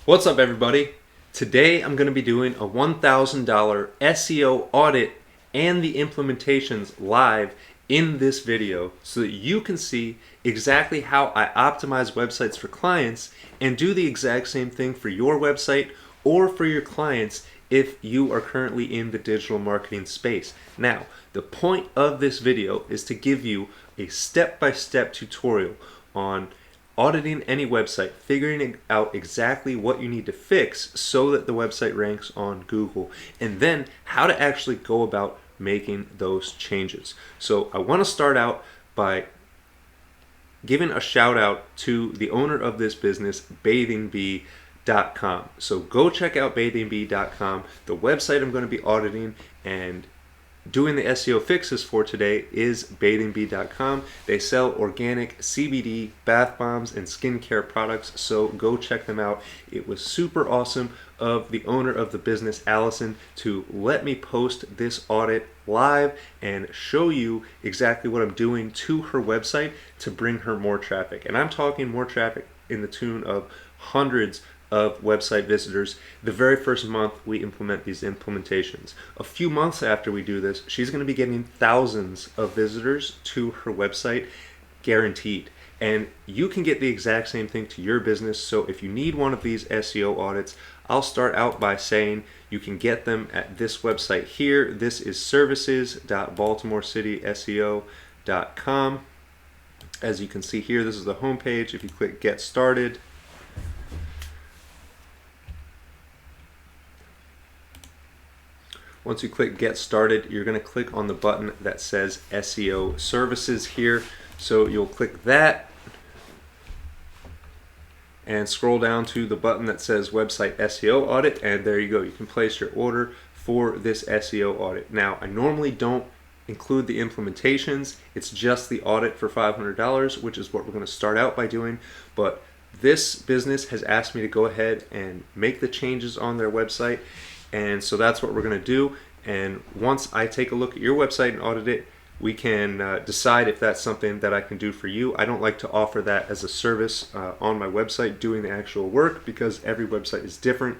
What's up, everybody? Today I'm going to be doing a $1,000 SEO audit and the implementations live in this video so that you can see exactly how I optimize websites for clients and do the exact same thing for your website or for your clients if you are currently in the digital marketing space. Now, the point of this video is to give you a step-by-step tutorial on auditing any website, figuring out exactly what you need to fix so that the website ranks on Google, and then how to actually go about making those changes. So I want to start out by giving a shout out to the owner of this business, bathingbee.com. So go check out bathingbee.com. The website I'm going to be auditing and doing the SEO fixes for today is bathingbee.com. They sell organic CBD bath bombs and skincare products, so go check them out. It was super awesome of the owner of the business, Allison, to let me post this audit live and show you exactly what I'm doing to her website to bring her more traffic. And I'm talking more traffic in the tune of hundreds of website visitors the very first month we implement these implementations. A few months after we do this, she's going to be getting thousands of visitors to her website, guaranteed. And you can get the exact same thing to your business. So if you need one of these SEO audits, I'll start out by saying you can get them at this website here. This is services.baltimorecityseo.com. As you can see here, this is the homepage. If you click Get Started, once you click Get Started, you're going to click on the button that says SEO Services here. So you'll click that and scroll down to the button that says Website SEO Audit, and there you go. You can place your order for this SEO audit. Now, I normally don't include the implementations. It's just the audit for $500, which is what we're going to start out by doing. But this business has asked me to go ahead and make the changes on their website. And so that's what we're going to do. And once I take a look at your website and audit it, we can decide if that's something that I can do for you. I don't like to offer that as a service on my website, doing the actual work, because every website is different.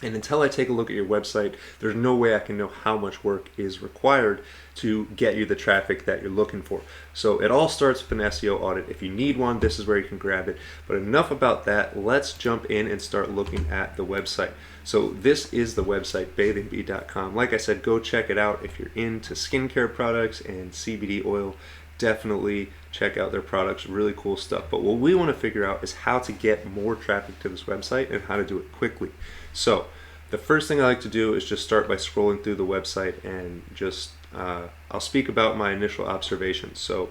And until I take a look at your website, there's no way I can know how much work is required to get you the traffic that you're looking for. So it all starts with an SEO audit. If you need one, this is where you can grab it. But enough about that. Let's jump in and start looking at the website. So this is the website, bathingbee.com. Like I said, go check it out. If you're into skincare products and CBD oil, definitely check out their products. Really cool stuff. But what we want to figure out is how to get more traffic to this website and how to do it quickly. So the first thing I like to do is just start by scrolling through the website and just I'll speak about my initial observations. So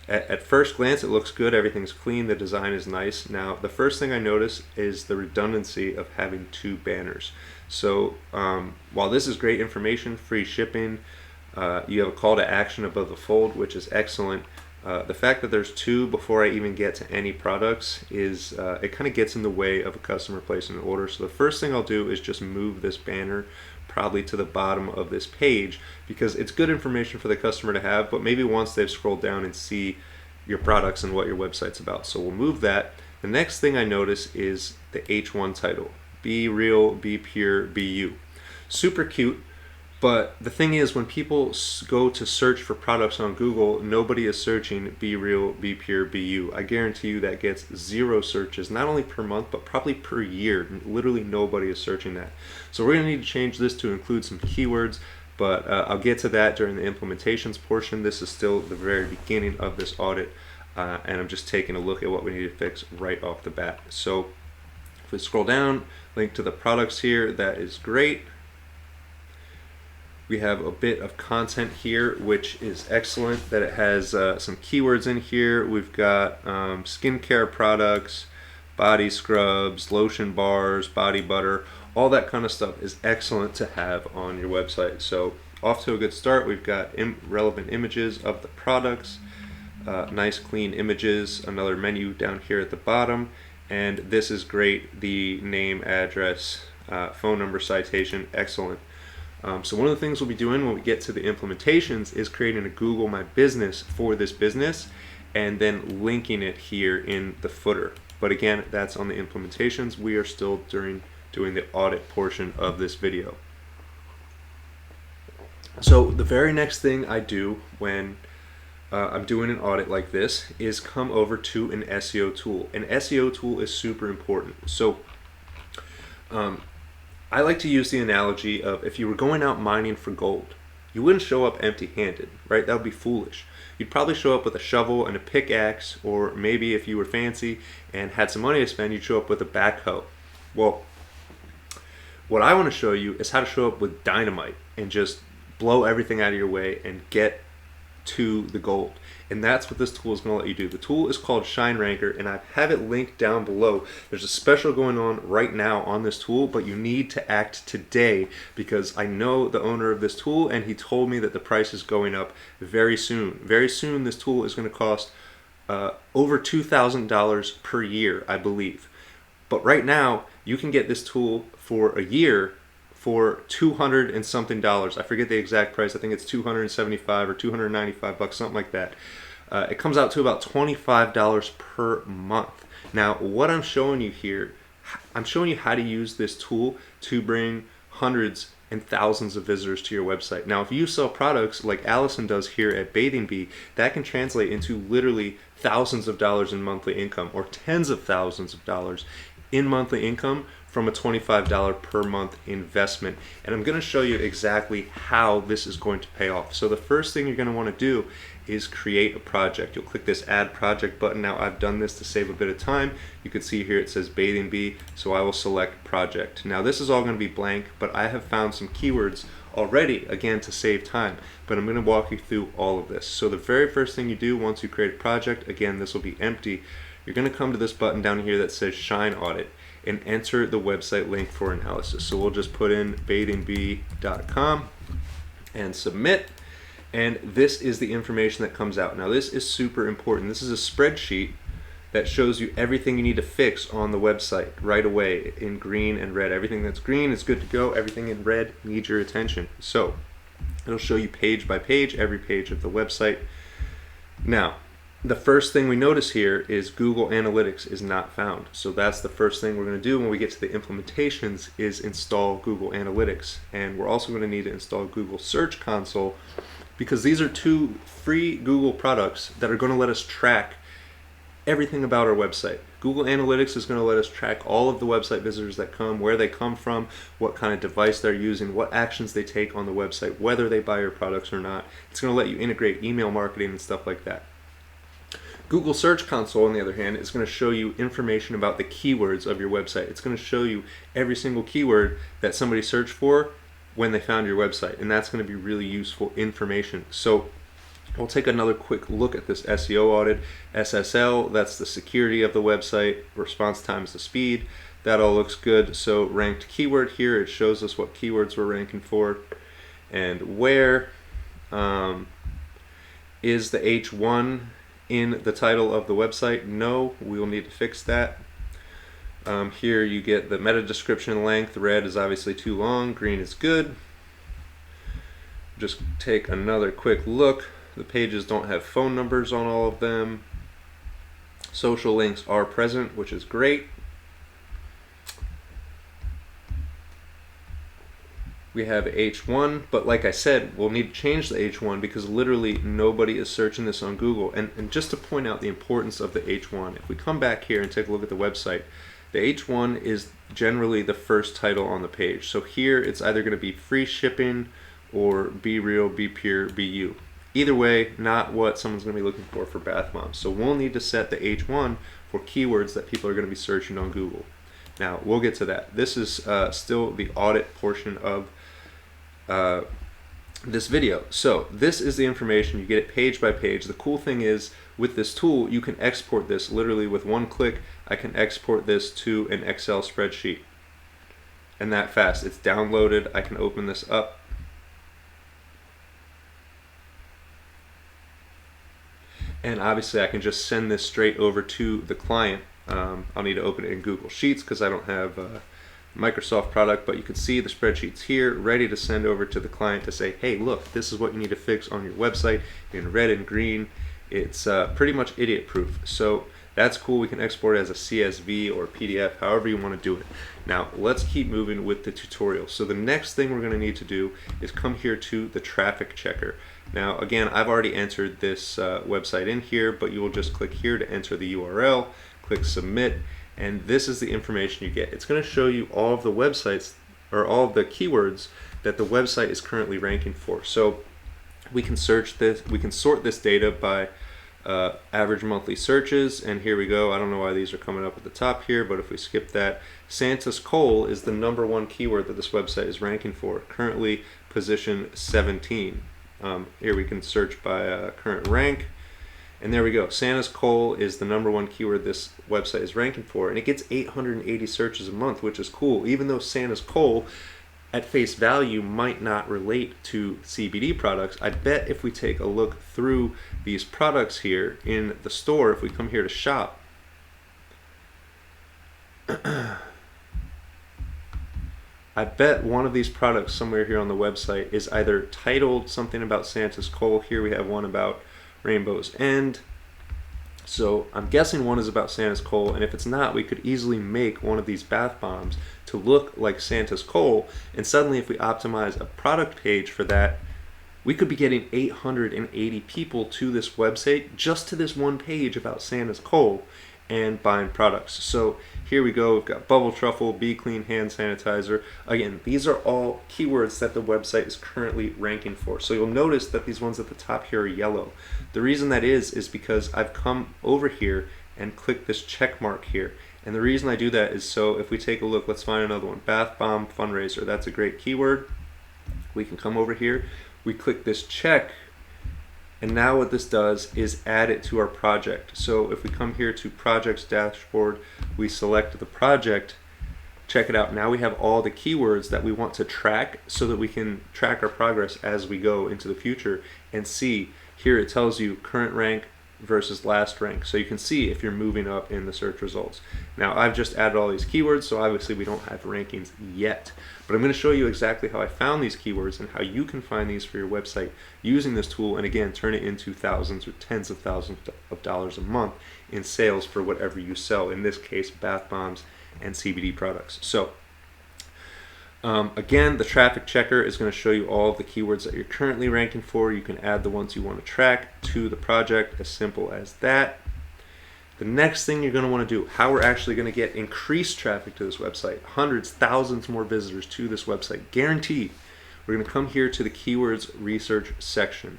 at first glance, it looks good. Everything's clean. The design is nice. Now, the first thing I notice is the redundancy of having two banners. So while this is great information, free shipping, you have a call to action above the fold, which is excellent. The fact that there's two before I even get to any products is it kind of gets in the way of a customer placing an order. So the first thing I'll do is just move this banner probably to the bottom of this page, because it's good information for the customer to have, but maybe once they've scrolled down and see your products and what your website's about. So we'll move that. The next thing I notice is the H1 title, Be Real, Be Pure, Be You. Super cute. But the thing is, when people go to search for products on Google, nobody is searching Be Real, Be Pure, Be You. I guarantee you that gets 0 searches, not only per month, but probably per year. Literally nobody is searching that. So we're going to need to change this to include some keywords, but I'll get to that during the implementations portion. This is still the very beginning of this audit, and I'm just taking a look at what we need to fix right off the bat. So if we scroll down, link to the products here, that is great. We have a bit of content here, which is excellent, that it has some keywords in here. We've got skincare products, body scrubs, lotion bars, body butter. All that kind of stuff is excellent to have on your website. So off to a good start. We've got relevant images of the products, nice clean images, another menu down here at the bottom. And this is great, the name, address, phone number citation, excellent. So one of the things we'll be doing when we get to the implementations is creating a Google My Business for this business and then linking it here in the footer. But again, that's on the implementations. We are still doing the audit portion of this video. So the very next thing I do when I'm doing an audit like this is come over to an SEO tool. An SEO tool is super important. So I like to use the analogy of if you were going out mining for gold, you wouldn't show up empty-handed, right? That would be foolish. You'd probably show up with a shovel and a pickaxe, or maybe if you were fancy and had some money to spend, you'd show up with a backhoe. Well, what I want to show you is how to show up with dynamite and just blow everything out of your way and get to the gold. And that's what this tool is going to let you do. The tool is called Shine Ranker, and I have it linked down below. There's a special going on right now on this tool, but you need to act today because I know the owner of this tool, and he told me that the price is going up very soon. Very soon, this tool is going to cost over $2,000 per year, I believe. But right now, you can get this tool for a year for $200 and something. I forget the exact price. I think it's $275 or $295, something like that. It comes out to about $25 per month. Now, what I'm showing you here, I'm showing you how to use this tool to bring hundreds and thousands of visitors to your website. Now, if you sell products like Allison does here at Bathing Bee, that can translate into literally thousands of dollars in monthly income, or tens of thousands of dollars in monthly income from a $25 per month investment. And I'm going to show you exactly how this is going to pay off. So the first thing you're going to want to do is create a project. You'll click this add project button. Now I've done this to save a bit of time. You can see here it says Bathing Bee, so I will select project. Now this is all going to be blank, but I have found some keywords already, again, to save time, but I'm going to walk you through all of this. So the very first thing you do once you create a project, again, this will be empty, you're going to come to this button down here that says Shine Audit and enter the website link for analysis. So we'll just put in bathingbee.com and submit, and this is the information that comes out. Now this is super important. This is a spreadsheet that shows you everything you need to fix on the website right away in green and red. Everything that's green is good to go. Everything in red needs your attention. So it'll show you page by page, every page of the website. Now, the first thing we notice here is Google Analytics is not found. So that's the first thing we're going to do when we get to the implementations is install Google Analytics. And we're also going to need to install Google Search Console because these are two free Google products that are going to let us track everything about our website. Google Analytics is going to let us track all of the website visitors that come, where they come from, what kind of device they're using, what actions they take on the website, whether they buy your products or not. It's going to let you integrate email marketing and stuff like that. Google Search Console, on the other hand, is going to show you information about the keywords of your website. It's going to show you every single keyword that somebody searched for when they found your website, and that's going to be really useful information. So we'll take another quick look at this SEO audit. SSL, that's the security of the website. Response time is the speed. That all looks good. So ranked keyword here, it shows us what keywords we're ranking for. And where is the H1 in the title of the website? No, we will need to fix that. Here you get the meta description length. Red is obviously too long, green is good. Just take another quick look. The pages don't have phone numbers on all of them. Social links are present, which is great. We have H1, but like I said, we'll need to change the H1 because literally nobody is searching this on Google. And just to point out the importance of the H1, if we come back here and take a look at the website, the H1 is generally the first title on the page. So here it's either going to be free shipping or be real, be pure, be you. Either way, not what someone's going to be looking for bath bombs. So we'll need to set the H1 for keywords that people are going to be searching on Google. Now, we'll get to that. This is still the audit portion of this video. So this is the information. You get it page by page. The cool thing is with this tool, you can export this literally with one click. I can export this to an Excel spreadsheet. And that fast. It's downloaded. I can open this up. And obviously I can just send this straight over to the client. I'll need to open it in Google Sheets because I don't have a Microsoft product, but you can see the spreadsheets here ready to send over to the client to say, hey, look, this is what you need to fix on your website in red and green. It's pretty much idiot proof. So That's cool. We can export it as a CSV or PDF, however you want to do it. Now let's keep moving with the tutorial. So the next thing we're going to need to do is come here to the traffic checker. Now again, I've already entered this website in here, but you will just click here to enter the URL, click submit, and this is the information you get. It's going to show you all of the websites or all of the keywords that the website is currently ranking for. So we can search this, we can sort this data by average monthly searches, and here we go. I don't know why these are coming up at the top here, but if we skip that, Santa's coal is the #1 keyword that this website is ranking for, currently position 17. Here we can search by current rank, and there we go. Santa's coal is the #1 keyword this website is ranking for, and it gets 880 searches a month, which is cool. Even though Santa's coal at face value might not relate to CBD products, I bet if we take a look through these products here in the store, if we come here to shop, I bet one of these products somewhere here on the website is either titled something about Santa's coal. Here we have one about Rainbow's End. So I'm guessing one is about Santa's coal, and if it's not, we could easily make one of these bath bombs to look like Santa's coal, and suddenly if we optimize a product page for that, we could be getting 880 people to this website just to this one page about Santa's coal and buying products. So here we go, we've got bubble truffle, Be Clean hand sanitizer. Again, these are all keywords that the website is currently ranking for. So you'll notice that these ones at the top here are yellow. The reason that is because I've come over here and clicked this check mark here. And the reason I do that is so if we take a look, let's find another one, bath bomb fundraiser. That's a great keyword. We can come over here, we click this check, and now what this does is add it to our project. So if we come here to projects dashboard, we select the project, check it out. Now we have all the keywords that we want to track so that we can track our progress as we go into the future and see. Here it tells you current rank versus last rank. So you can see if you're moving up in the search results. Now I've just added all these keywords, so obviously we don't have rankings yet. But I'm going to show you exactly how I found these keywords and how you can find these for your website using this tool, and again, turn it into thousands or tens of thousands of dollars a month in sales for whatever you sell, in this case bath bombs and CBD products. So again, the traffic checker is going to show you all of the keywords that you're currently ranking for. You can add the ones you want to track to the project, as simple as that. The next thing you're going to want to do, how we're actually going to get increased traffic to this website, hundreds, thousands more visitors to this website, guaranteed. We're going to come here to the keywords research section.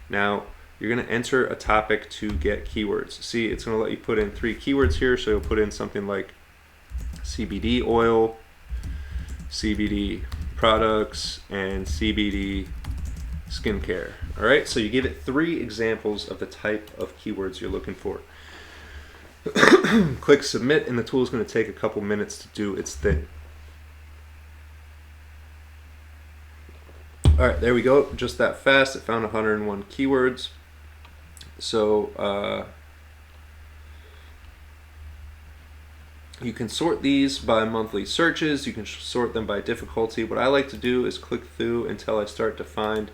Now, you're going to enter a topic to get keywords. See, it's going to let you put in 3 keywords here, so you'll put in something like CBD oil, CBD products, and CBD skincare. All right, so you give it 3 examples of the type of keywords you're looking for. Click submit, and the tool is going to take a couple minutes to do its thing. All right, there we go. Just that fast. It found 101 keywords. So you can sort these by monthly searches. You can sort them by difficulty. What I like to do is click through until I start to find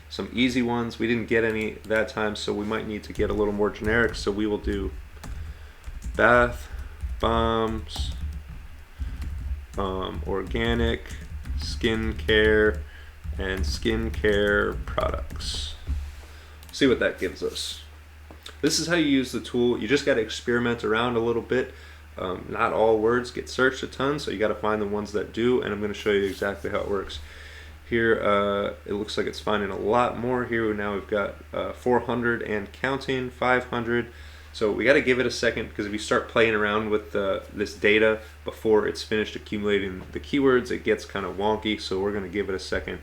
some easy ones. We didn't get any that time, so we might need to get a little more generic. So we will do bath bombs, organic, skincare, and skincare products. See what that gives us. This is how you use the tool. You just got to experiment around a little bit. Not all words get searched a ton, so you got to find the ones that do, and I'm going to show you exactly how it works. Here it looks like it's finding a lot more. Here now we've got 400 and counting, 500. So we got to give it a second, because if you start playing around with this data before it's finished accumulating the keywords, it gets kind of wonky. So we're going to give it a second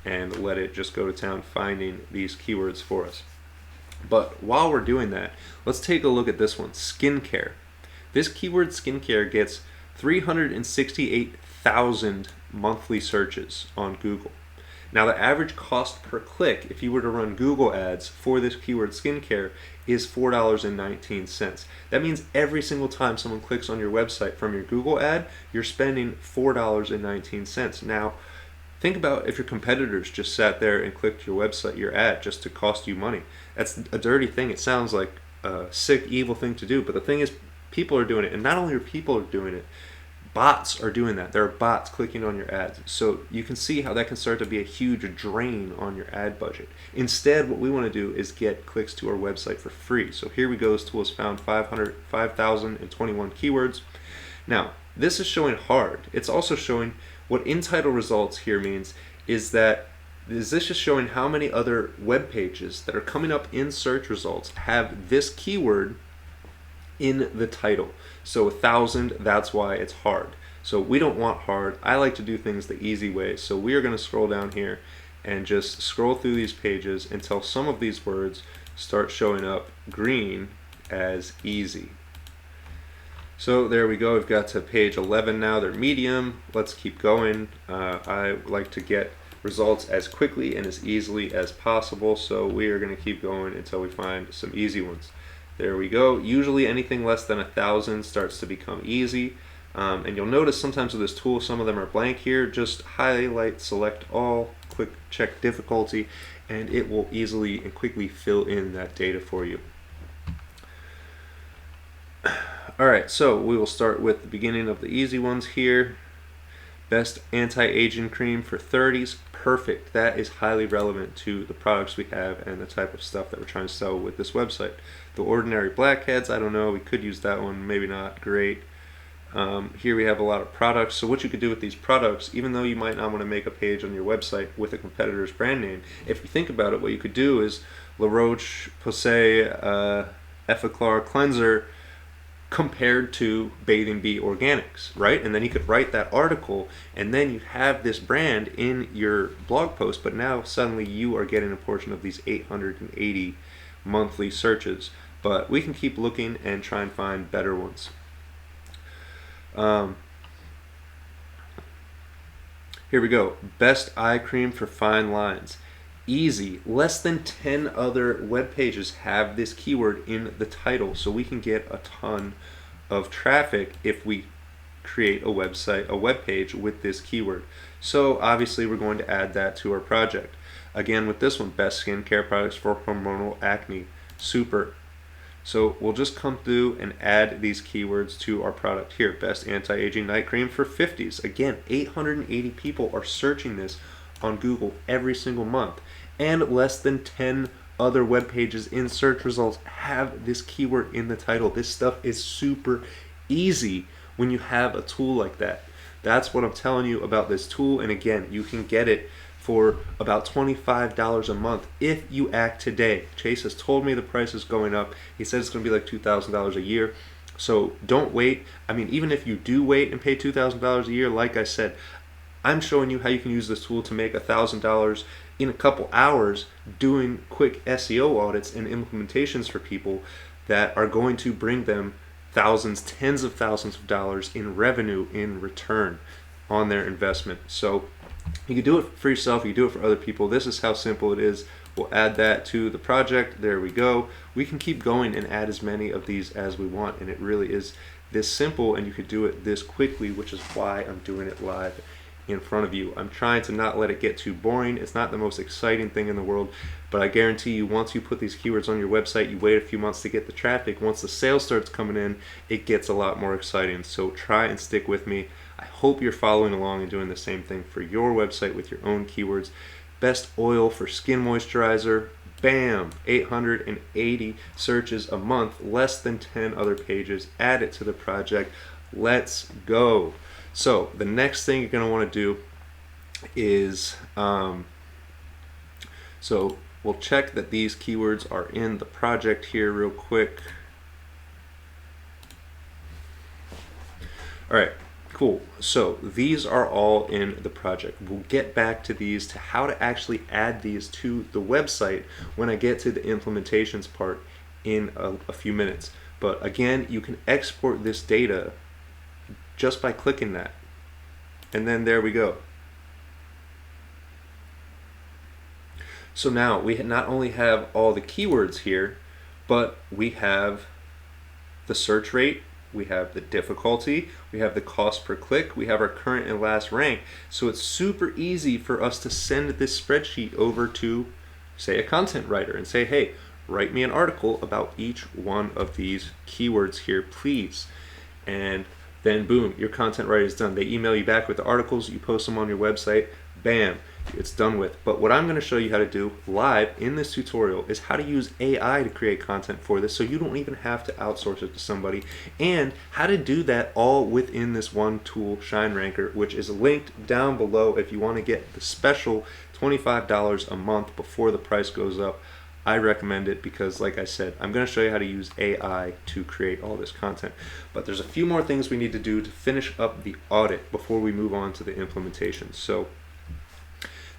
and let it just go to town finding these keywords for us. But while we're doing that, let's take a look at this one, skincare. This keyword skincare gets 368,000 monthly searches on Google. Now the average cost per click, if you were to run Google ads for this keyword skincare, is $4.19. That means every single time someone clicks on your website from your Google ad, you're spending $4.19. Now think about if your competitors just sat there and clicked your website, your ad, just to cost you money. That's a dirty thing. It sounds like a sick, evil thing to do. But the thing is, people are doing it, and not only are people doing it, bots are doing that. There are bots clicking on your ads. So you can see how that can start to be a huge drain on your ad budget. Instead, what we want to do is get clicks to our website for free. So here we go. This tool has found 5,021 keywords. Now, this is showing hard. It's also showing what in title results here means is that this is showing how many other web pages that are coming up in search results have this keyword in the title. So 1,000, that's why it's hard. So we don't want hard. I like to do things the easy way. So we are going to scroll down here and just scroll through these pages until some of these words start showing up green as easy. So there we go. We've got to page 11 now. They're medium. Let's keep going. I like to get results as quickly and as easily as possible. So we are going to keep going until we find some easy ones. There we go. Usually anything less than 1,000 starts to become easy. And you'll notice sometimes with this tool, some of them are blank here. Just highlight, select all, click check difficulty, and it will easily and quickly fill in that data for you. Alright, so we will start with the beginning of the easy ones here. Best anti-aging cream for 30s. Perfect. That is highly relevant to the products we have and the type of stuff that we're trying to sell with this website. The ordinary blackheads, I don't know, we could use that one, maybe not. Great. Here we have a lot of products. So what you could do with these products, even though you might not want to make a page on your website with a competitor's brand name, if you think about it, what you could do is La Roche-Posay Effaclar Cleanser compared to Bathing Bee Organics, right? And then you could write that article, and then you have this brand in your blog post, but now suddenly you are getting a portion of these 880 monthly searches. But we can keep looking and try and find better ones. Here we go. Best eye cream for fine lines. Easy. Less than 10 other web pages have this keyword in the title, so we can get a ton of traffic if we create a website, a web page with this keyword. So obviously we're going to add that to our project. Again, with this one, best skincare products for hormonal acne. Super. So we'll just come through and add these keywords to our product here. Best anti-aging night cream for 50s. Again, 880 people are searching this on Google every single month, and less than 10 other web pages in search results have this keyword in the title. This stuff is super easy when you have a tool like that. That's what I'm telling you about this tool, and again, you can get it for about $25 a month if you act today. Chase has told me the price is going up. He said it's going to be like $2,000 a year. So don't wait. I mean, even if you do wait and pay $2,000 a year, like I said, I'm showing you how you can use this tool to make $1,000 in a couple hours doing quick SEO audits and implementations for people that are going to bring them thousands, tens of thousands of dollars in revenue in return on their investment. So you can do it for yourself, you can do it for other people. This is how simple it is. We'll add that to the project. There we go. We can keep going and add as many of these as we want, and it really is this simple, and you could do it this quickly, which is why I'm doing it live in front of you. I'm trying to not let it get too boring. It's not the most exciting thing in the world, but I guarantee you, once you put these keywords on your website, you wait a few months to get the traffic. Once the sales starts coming in, it gets a lot more exciting. So try and stick with me. I hope you're following along and doing the same thing for your website with your own keywords. Best oil for skin moisturizer. Bam! 880 searches a month, less than 10 other pages. Add it to the project. Let's go. So the next thing you're going to want to do is, so we'll check that these keywords are in the project here real quick. All right, cool. So these are all in the project. We'll get back to these, to how to actually add these to the website when I get to the implementations part in a few minutes. But again, you can export this data just by clicking that, and then there we go. So now we not only have all the keywords here, but we have the search rate, we have the difficulty, we have the cost per click, we have our current and last rank. So it's super easy for us to send this spreadsheet over to, say, a content writer and say, hey, write me an article about each one of these keywords here, please. And then boom, your content writing is done. They email you back with the articles, you post them on your website, bam, it's done with. But what I'm going to show you how to do live in this tutorial is how to use AI to create content for this, so you don't even have to outsource it to somebody, and how to do that all within this one tool, ShineRanker, which is linked down below if you want to get the special $25 a month before the price goes up. I recommend it because, like I said, I'm going to show you how to use AI to create all this content. But there's a few more things we need to do to finish up the audit before we move on to the implementation. So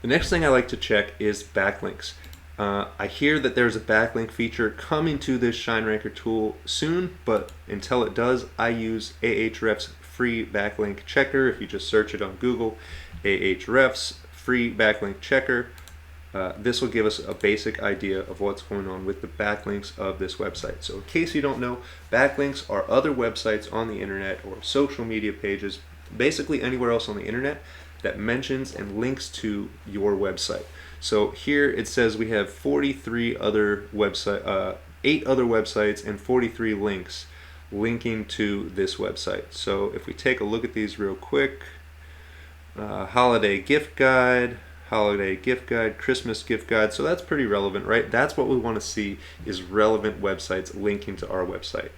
the next thing I like to check is backlinks. I hear that there's a backlink feature coming to this ShineRanker tool soon, but until it does, I use Ahrefs free backlink checker. If you just search it on Google, Ahrefs free backlink checker. This will give us a basic idea of what's going on with the backlinks of this website. So in case you don't know, backlinks are other websites on the internet or social media pages, basically anywhere else on the internet that mentions and links to your website. So here it says we have 43 other website, 8 other websites and 43 links linking to this website. So if we take a look at these real quick, holiday gift guide, Christmas gift guide. So that's pretty relevant, right? That's what we want to see, is relevant websites linking to our website.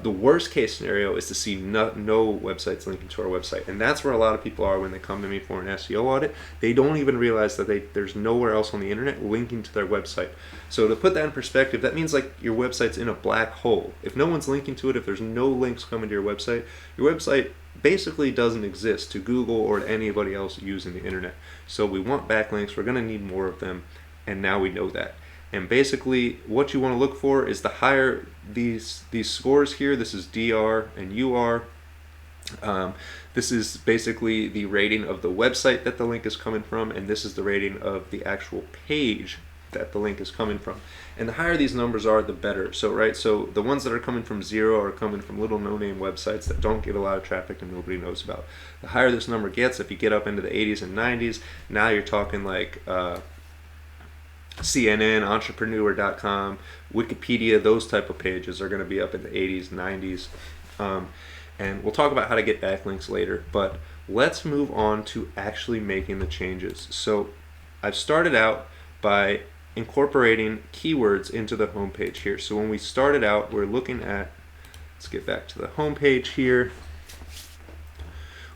The worst case scenario is to see no websites linking to our website, and that's where a lot of people are when they come to me for an SEO audit. They don't even realize that there's nowhere else on the internet linking to their website. So to put that in perspective, that means like your website's in a black hole. If no one's linking to it, if there's no links coming to your website basically doesn't exist to Google or to anybody else using the internet. So we want backlinks, we're going to need more of them, and now we know that. And basically what you want to look for is the higher these scores here. This is DR and UR. This is basically the rating of the website that the link is coming from, and this is the rating of the actual page that the link is coming from. And the higher these numbers are, the better. So the ones that are coming from 0 are coming from little no-name websites that don't get a lot of traffic and nobody knows about. The higher this number gets, if you get up into the 80s and 90s, now you're talking like CNN, entrepreneur.com, Wikipedia, those type of pages are going to be up in the 80s, 90s. And we'll talk about how to get backlinks later, but let's move on to actually making the changes. So I've started out by incorporating keywords into the home page here. So when we started out, we're looking at, let's get back to the home page here.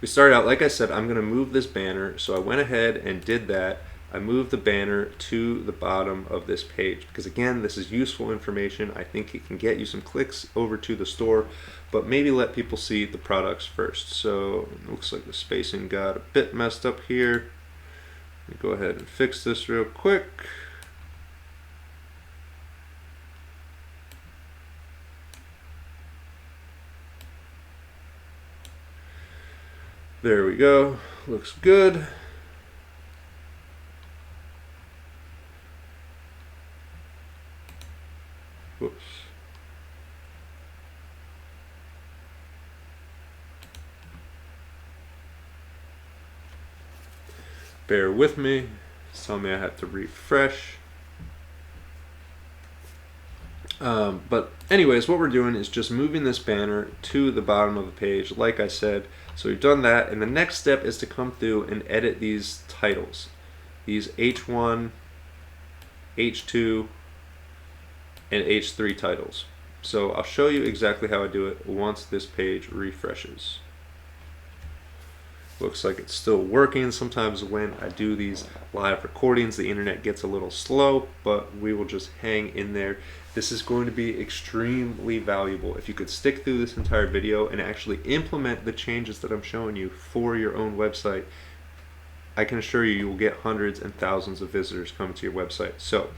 We started out, like I said, I'm going to move this banner. So I went ahead and did that. I moved the banner to the bottom of this page because, again, this is useful information. I think it can get you some clicks over to the store, but maybe let people see the products first. So it looks like the spacing got a bit messed up here. Let me go ahead and fix this real quick. There we go. Looks good. Whoops. Bear with me. It's telling me I have to refresh. But anyways, what we're doing is just moving this banner to the bottom of the page, like I said. So we've done that, and the next step is to come through and edit these titles. These H1, H2, and H3 titles. So I'll show you exactly how I do it once this page refreshes. Looks like it's still working. Sometimes when I do these live recordings, the internet gets a little slow, but we will just hang in there. This is going to be extremely valuable. If you could stick through this entire video and actually implement the changes that I'm showing you for your own website, I can assure you, you will get hundreds and thousands of visitors coming to your website. So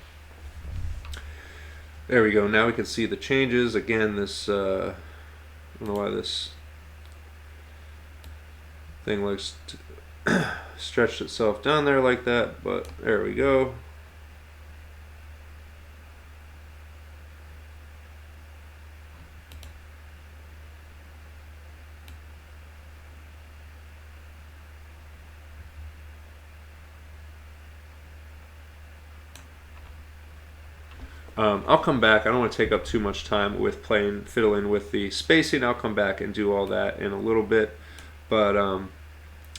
there we go. Now we can see the changes. Again, this, I don't know why this thing likes to stretch itself down there like that, but there we go. I'll come back. I don't want to take up too much time with fiddling with the spacing. I'll come back and do all that in a little bit. But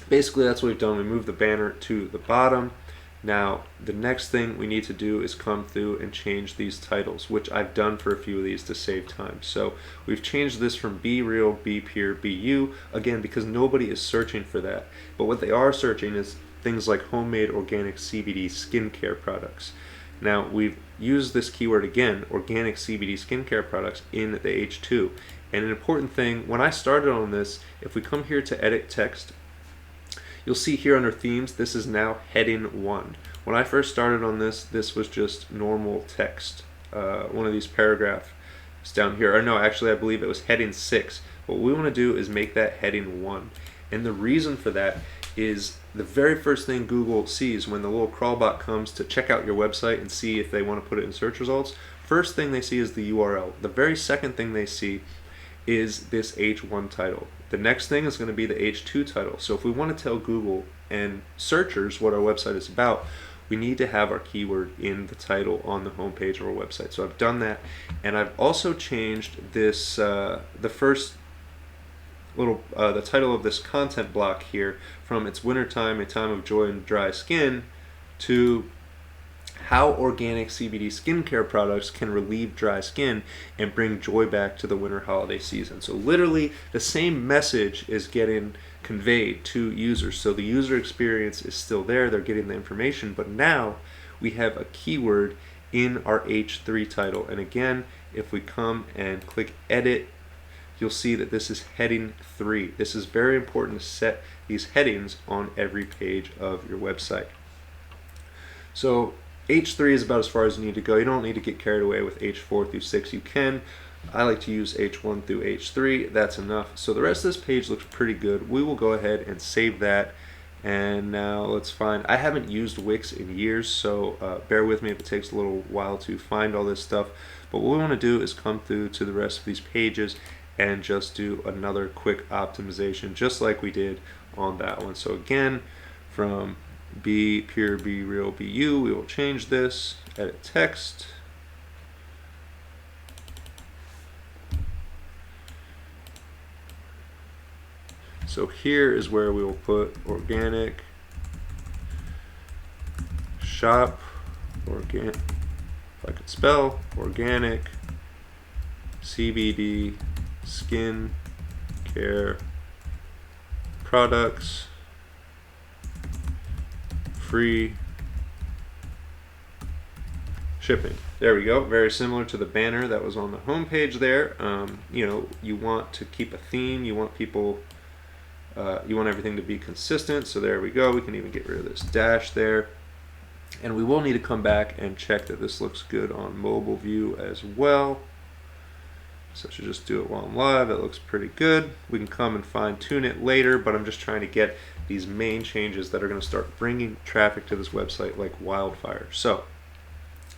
basically that's what we've done. We moved the banner to the bottom. Now the next thing we need to do is come through and change these titles, which I've done for a few of these to save time. So we've changed this from Be Real, Be Pure, Be You, again because nobody is searching for that. But what they are searching is things like homemade organic CBD skincare products. Now we've used this keyword again, organic CBD skincare products, in the H2. And an important thing, when I started on this, if we come here to edit text, you'll see here under themes, this is now heading 1. When I first started on this, this was just normal text. One of these paragraphs down here, or no, actually I believe it was heading 6. What we want to do is make that heading 1. And the reason for that is the very first thing Google sees when the little crawlbot comes to check out your website and see if they want to put it in search results, first thing they see is the URL. The very second thing they see is this H1 title. The next thing is going to be the H2 title. So if we want to tell Google and searchers what our website is about, we need to have our keyword in the title on the homepage of our website. So I've done that, and I've also changed this, the first little, the title of this content block here from It's Wintertime, a Time of Joy and Dry Skin, to how organic CBD skincare products can relieve dry skin and bring joy back to the winter holiday season. So literally the same message is getting conveyed to users. So the user experience is still there, they're getting the information, but now we have a keyword in our H3 title. And again, if we come and click edit, you'll see that this is heading 3. This is very important to set these headings on every page of your website. So H3 is about as far as you need to go. You don't need to get carried away with H4 through 6. You can. I like to use H1 through H3. That's enough. So the rest of this page looks pretty good. We will go ahead and save that. And now let's find, I haven't used Wix in years, so bear with me if it takes a little while to find all this stuff. But what we want to do is come through to the rest of these pages and just do another quick optimization, just like we did on that one. So again, from Be Pure, Be Real, Be You, we will change this, edit text, so here is where we will put organic shop, if I could spell, organic CBD skin care products, free shipping. There we go. Very similar to the banner that was on the home page there. You know, you want to keep a theme. You want people, you want everything to be consistent. So there we go. We can even get rid of this dash there. And we will need to come back and check that this looks good on mobile view as well. So I should just do it while I'm live. It looks pretty good. We can come and fine tune it later, but I'm just trying to get these main changes that are going to start bringing traffic to this website like wildfire. So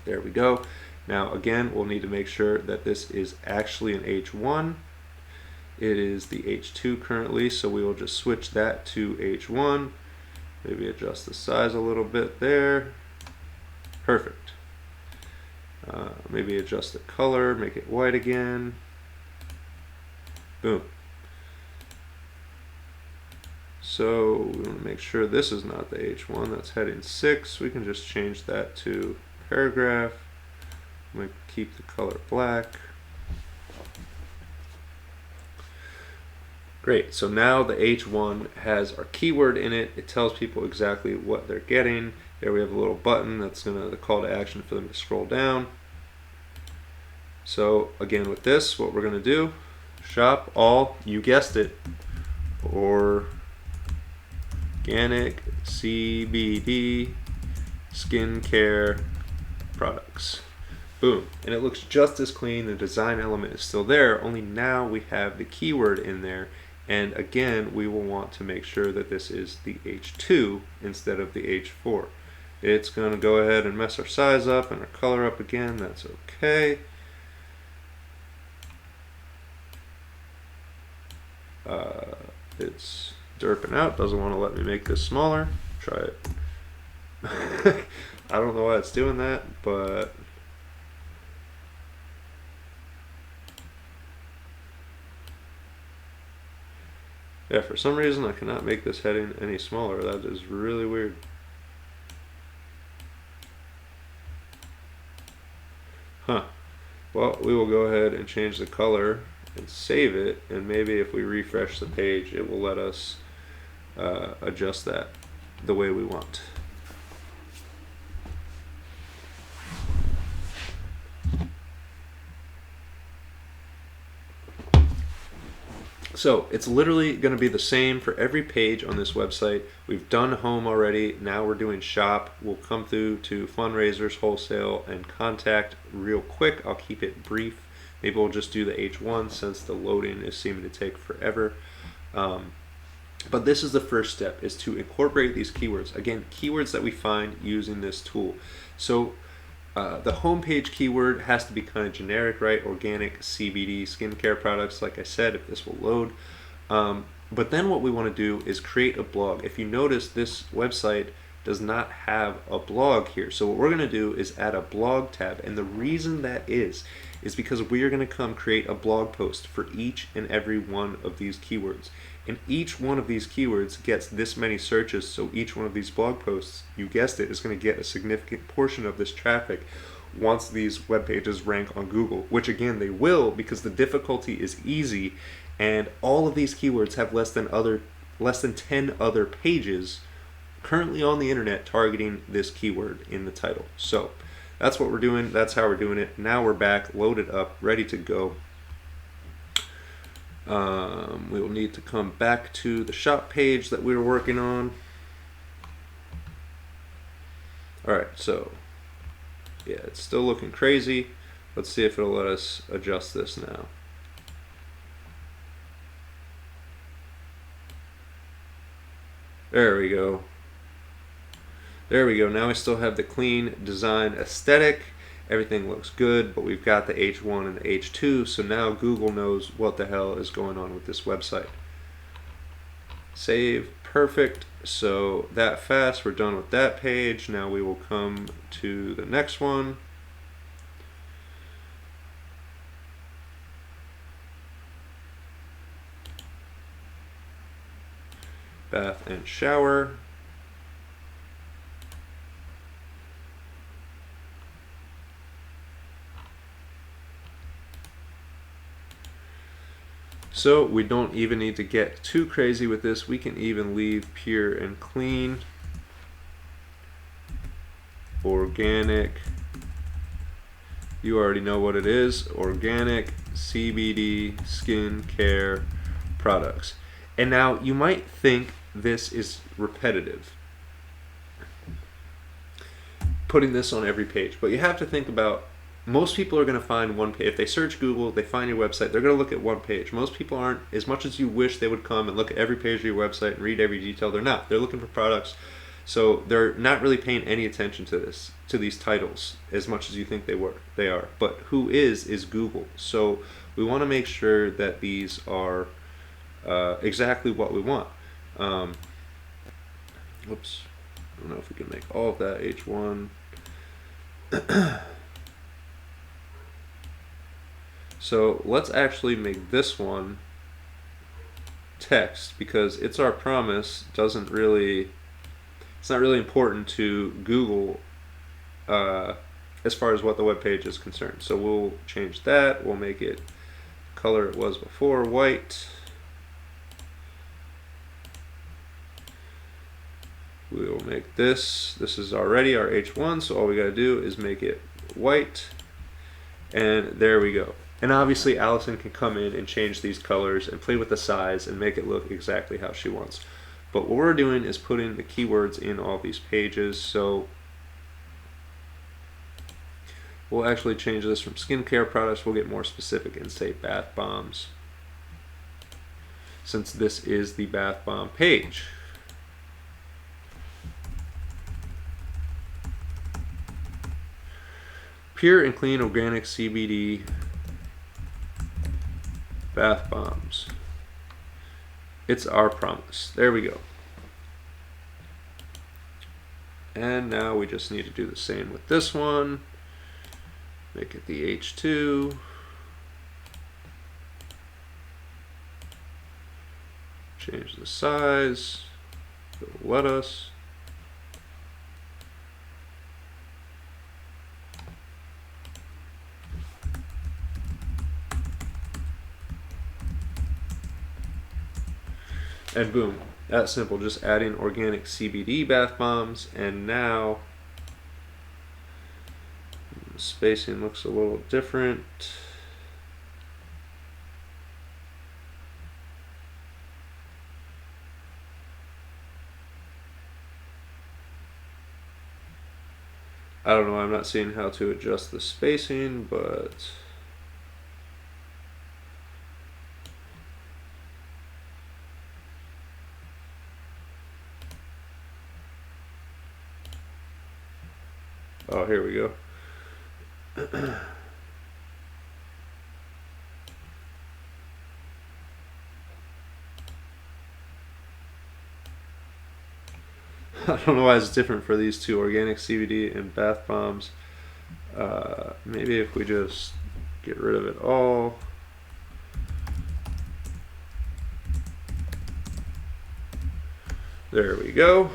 there we go. Now again, we'll need to make sure that this is actually an H1. It is the H2 currently, so we will just switch that to H1. Maybe adjust the size a little bit there. Perfect. Maybe adjust the color, make it white again. Boom. So we want to make sure this is not the H1, that's heading 6. We can just change that to paragraph. I'm going to keep the color black. Great, so now the H1 has our keyword in it. It tells people exactly what they're getting. There we have a little button that's going to, the call to action for them to scroll down. So again with this, what we're going to do, shop all, you guessed it, organic CBD skincare products. Boom. And it looks just as clean. The design element is still there, only now we have the keyword in there. And again, we will want to make sure that this is the H2 instead of the H4. It's going to go ahead and mess our size up and our color up again. That's okay. It's derping out, doesn't want to let me make this smaller. Try it. I don't know why it's doing that, but Yeah, for some reason I cannot make this heading any smaller. That is really weird. Huh. Well, we will go ahead and change the color and save it, and maybe if we refresh the page, it will let us adjust that the way we want. So it's literally going to be the same for every page on this website. We've done home already. Now we're doing shop. We'll come through to fundraisers, wholesale, and contact real quick. I'll keep it brief. Maybe we'll just do the H1 since the loading is seeming to take forever. But this is the first step, is to incorporate these keywords. Again, keywords that we find using this tool. So the homepage keyword has to be kind of generic, right? Organic, CBD, skincare products, like I said, if this will load. But then what we want to do is create a blog. If you notice, this website does not have a blog here. So what we're going to do is add a blog tab. And the reason that is because we are going to come create a blog post for each and every one of these keywords. And each one of these keywords gets this many searches, so each one of these blog posts, you guessed it, is going to get a significant portion of this traffic once these web pages rank on Google, which again they will, because the difficulty is easy, and all of these keywords have less than 10 other pages currently on the internet targeting this keyword in the title. So that's what we're doing. That's how we're doing it. Now we're back, loaded up, ready to go. We will need to come back to the shop page that we were working on. Alright, so yeah, it's still looking crazy. Let's see if it'll let us adjust this now. There we go. There we go. Now we still have the clean design aesthetic. Everything looks good, but we've got the H1 and the H2, so now Google knows what the hell is going on with this website. Save. Perfect. So that fast, we're done with that page. Now we will come to the next one. Bath and shower. So we don't even need to get too crazy with this. We can even leave pure and clean, organic. You already know what it is. Organic CBD skincare products. And now you might think this is repetitive, putting this on every page, but you have to think about, most people are going to find one page. If they search Google, they find your website, they're going to look at one page. Most people aren't, as much as you wish they would come and look at every page of your website and read every detail, they're not. They're looking for products. So they're not really paying any attention to this, to these titles, as much as you think they are. But who is Google. So we want to make sure that these are exactly what we want. Whoops. I don't know if we can make all of that H1. So let's actually make this one text, because It's Our Promise doesn't really, it's not really important to Google as far as what the web page is concerned. So we'll change that. We'll make it color it was before, white. We will make this is already our H1, so all we got to do is make it white, and there we go. And obviously Allison can come in and change these colors and play with the size and make it look exactly how she wants. But what we're doing is putting the keywords in all these pages. So we'll actually change this from skincare products. We'll get more specific and say bath bombs, since this is the bath bomb page. Pure and clean organic CBD bath bombs. It's Our Promise. There we go. And now we just need to do the same with this one. Make it the H2. Change the size. It'll let us. And boom, that's simple. Just adding organic CBD bath bombs, and now the spacing looks a little different. I don't know, I'm not seeing how to adjust the spacing, but oh, here we go. I don't know why it's different for these two, organic CBD and bath bombs. Maybe if we just get rid of it all. There we go.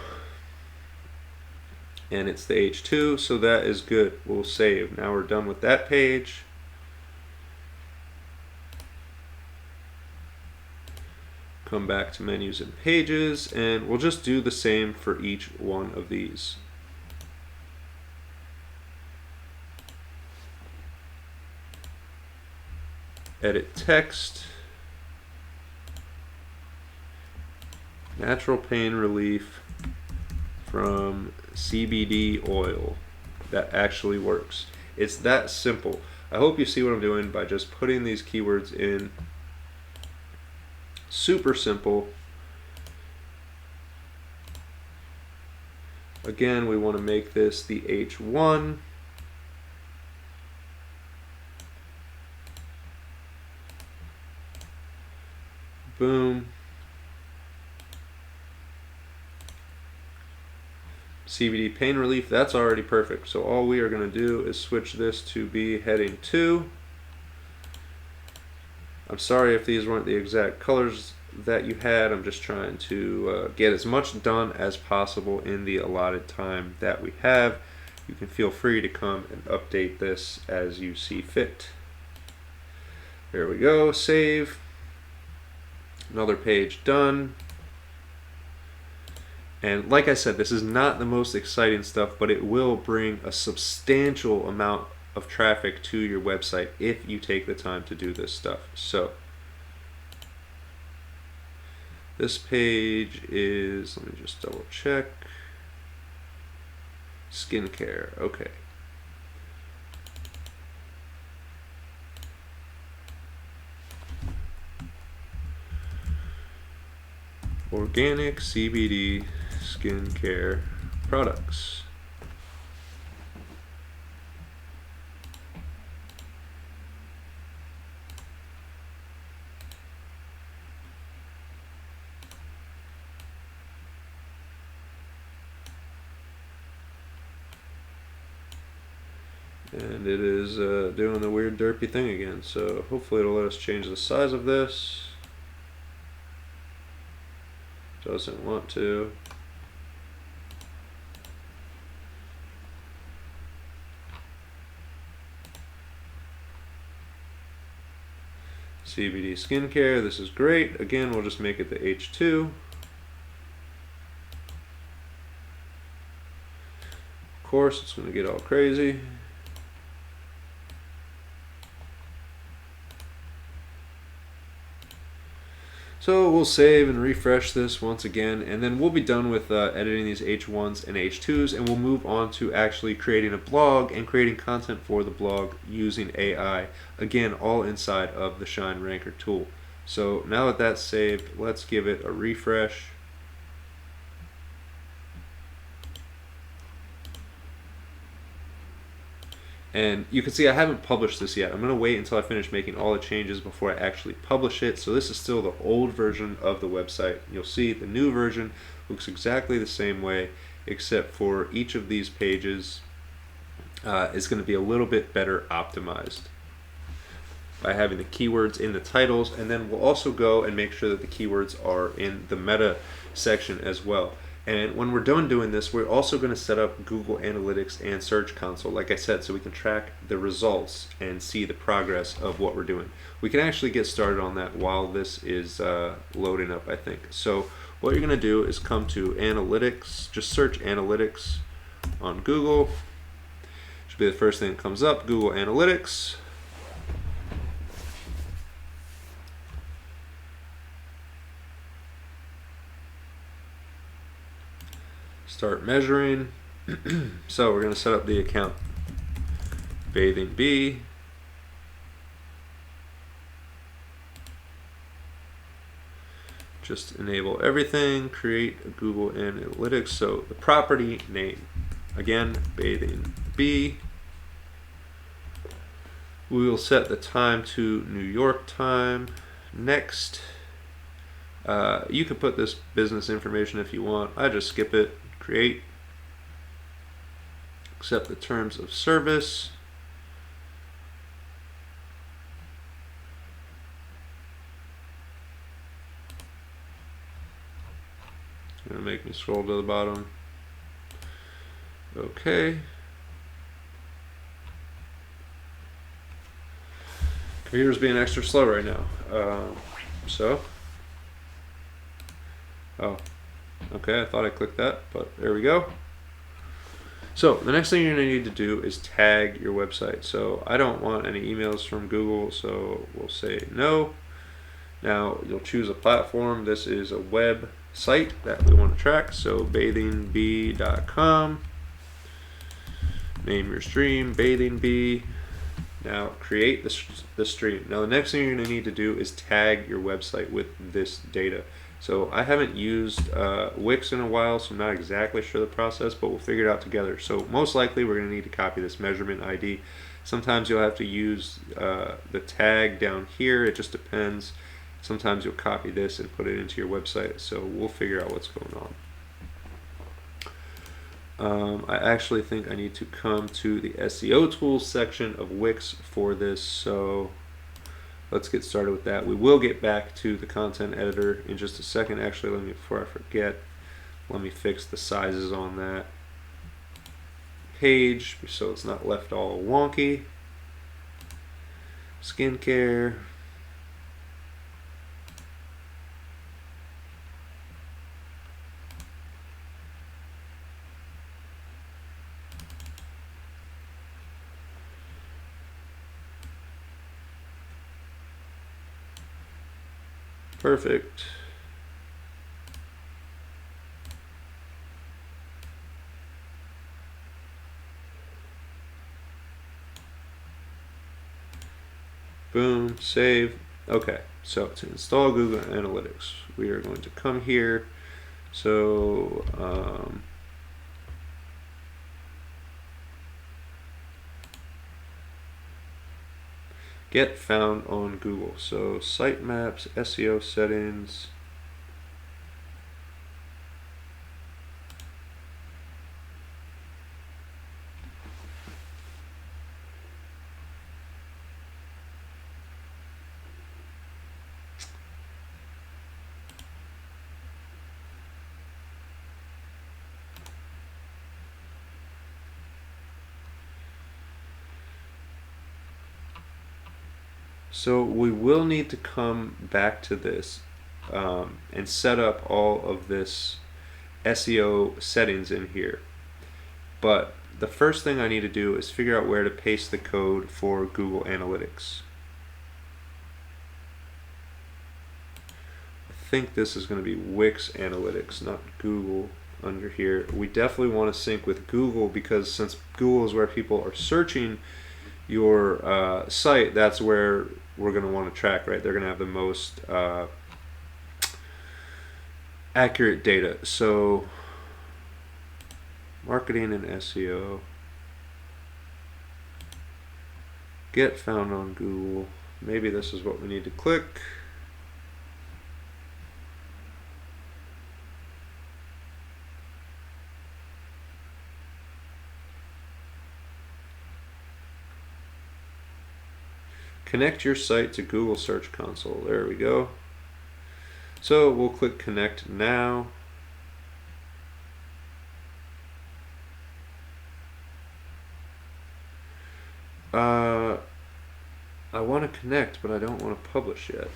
And it's the H2, so that is good. We'll save. Now we're done with that page. Come back to menus and pages, and we'll just do the same for each one of these. Edit text. Natural pain relief from CBD oil. That actually works. It's that simple. I hope you see what I'm doing by just putting these keywords in. Super simple. Again, we want to make this the H1. Boom. CBD pain relief, that's already perfect. So all we are going to do is switch this to be heading 2. I'm sorry if these weren't the exact colors that you had. I'm just trying to get as much done as possible in the allotted time that we have. You can feel free to come and update this as you see fit. There we go, save. Another page done. And like I said, this is not the most exciting stuff, but it will bring a substantial amount of traffic to your website if you take the time to do this stuff. So this page is, let me just double check, skincare. Okay. Organic CBD skincare products. And it is doing the weird derpy thing again, so hopefully it'll let us change the size of this. Doesn't want to. CBD skincare, this is great. Again, we'll just make it the H2. Of course, it's going to get all crazy. So we'll save and refresh this once again, and then we'll be done with editing these H1s and H2s, and we'll move on to actually creating a blog and creating content for the blog using AI. Again, all inside of the Shine Ranker tool. So now that that's saved, let's give it a refresh. And you can see I haven't published this yet. I'm going to wait until I finish making all the changes before I actually publish it. So this is still the old version of the website. You'll see the new version looks exactly the same way, except for each of these pages is going to be a little bit better optimized. by having the keywords in the titles, and then we'll also go and make sure that the keywords are in the meta section as well. And when we're done doing this, we're also going to set up Google Analytics and Search Console, like I said, so we can track the results and see the progress of what we're doing. We can actually get started on that while this is loading up, I think. So what you're going to do is come to Analytics, just search Analytics on Google. Should be the first thing that comes up, Google Analytics. Start measuring. So we're going to set up the account Bathing Bee. Just enable everything, create a Google Analytics. So the property name, again, Bathing Bee. We will set the time to New York time. Next, you can put this business information if you want. I just skip it. Create. Accept the terms of service. It's gonna make me scroll to the bottom. Okay. Computer's being extra slow right now. Oh, okay, I thought I clicked that, but there we go. So the next thing you're going to need to do is tag your website. So I don't want any emails from Google, so we'll say no. Now you'll choose a platform. This is a web site that we want to track, so bathingbee.com. Name your stream, Bathing Bee. Now create the stream. Now the next thing you're going to need to do is tag your website with this data. So I haven't used Wix in a while, so I'm not exactly sure the process, but we'll figure it out together. So most likely we're going to need to copy this measurement ID. Sometimes you'll have to use the tag down here. It just depends. Sometimes you'll copy this and put it into your website. So we'll figure out what's going on. I actually think I need to come to the SEO tools section of Wix for this. So let's get started with that. We will get back to the content editor in just a second. Actually, before I forget, let me fix the sizes on that page so it's not left all wonky. Skincare. Perfect. Boom, save. Okay, so to install Google Analytics, we are going to come here. So get found on Google. So sitemaps, SEO settings. So we will need to come back to this and set up all of this SEO settings in here. But the first thing I need to do is figure out where to paste the code for Google Analytics. I think this is going to be Wix Analytics, not Google under here. We definitely want to sync with Google because since Google is where people are searching your site, that's where we're going to want to track, right? They're going to have the most accurate data. So marketing and SEO, get found on Google. Maybe this is what we need to click. Connect your site to Google Search Console. There we go. So we'll click connect now. I want to connect, but I don't want to publish yet.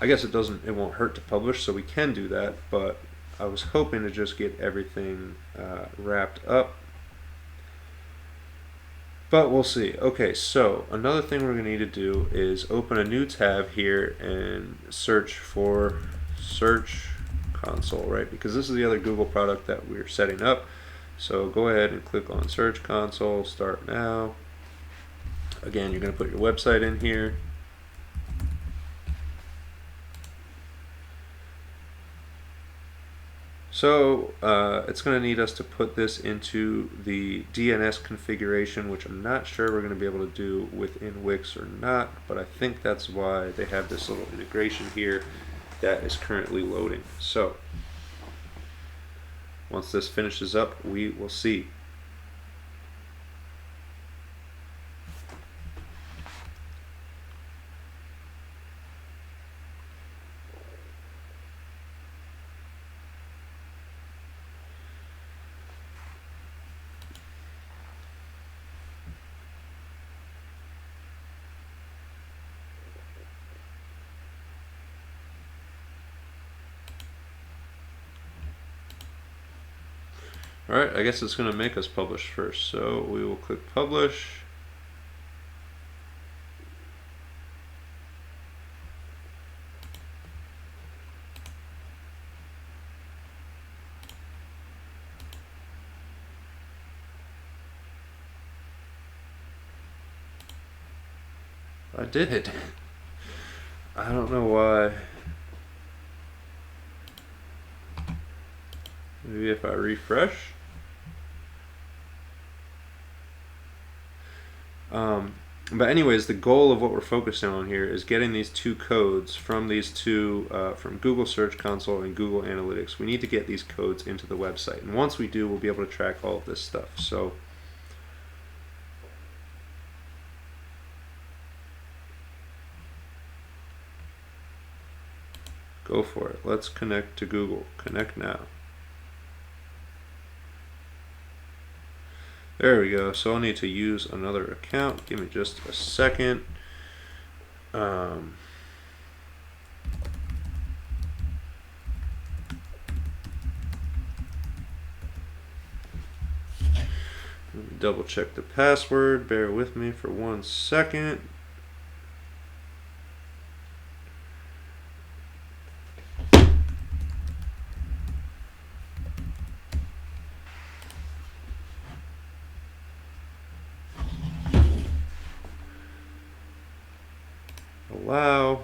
I guess it won't hurt to publish, so we can do that, but I was hoping to just get everything wrapped up. But we'll see. Okay, so another thing we're going to need to do is open a new tab here and search for Search Console, right? Because this is the other Google product that we're setting up. So go ahead and click on Search Console, start now. Again, you're going to put your website in here. So it's going to need us to put this into the DNS configuration, which I'm not sure we're going to be able to do within Wix or not, but I think that's why they have this little integration here that is currently loading. So once this finishes up, we will see. Alright, I guess it's going to make us publish first, so we will click publish. I did it. I don't know why. Maybe if I refresh. But anyways, the goal of what we're focusing on here is getting these two codes from these two, from Google Search Console and Google Analytics. We need to get these codes into the website. And once we do, we'll be able to track all of this stuff. So go for it. Let's connect to Google. Connect now. There we go. So I'll need to use another account. Give me just a second. Let me double check the password. Bear with me for 1 second. Allow.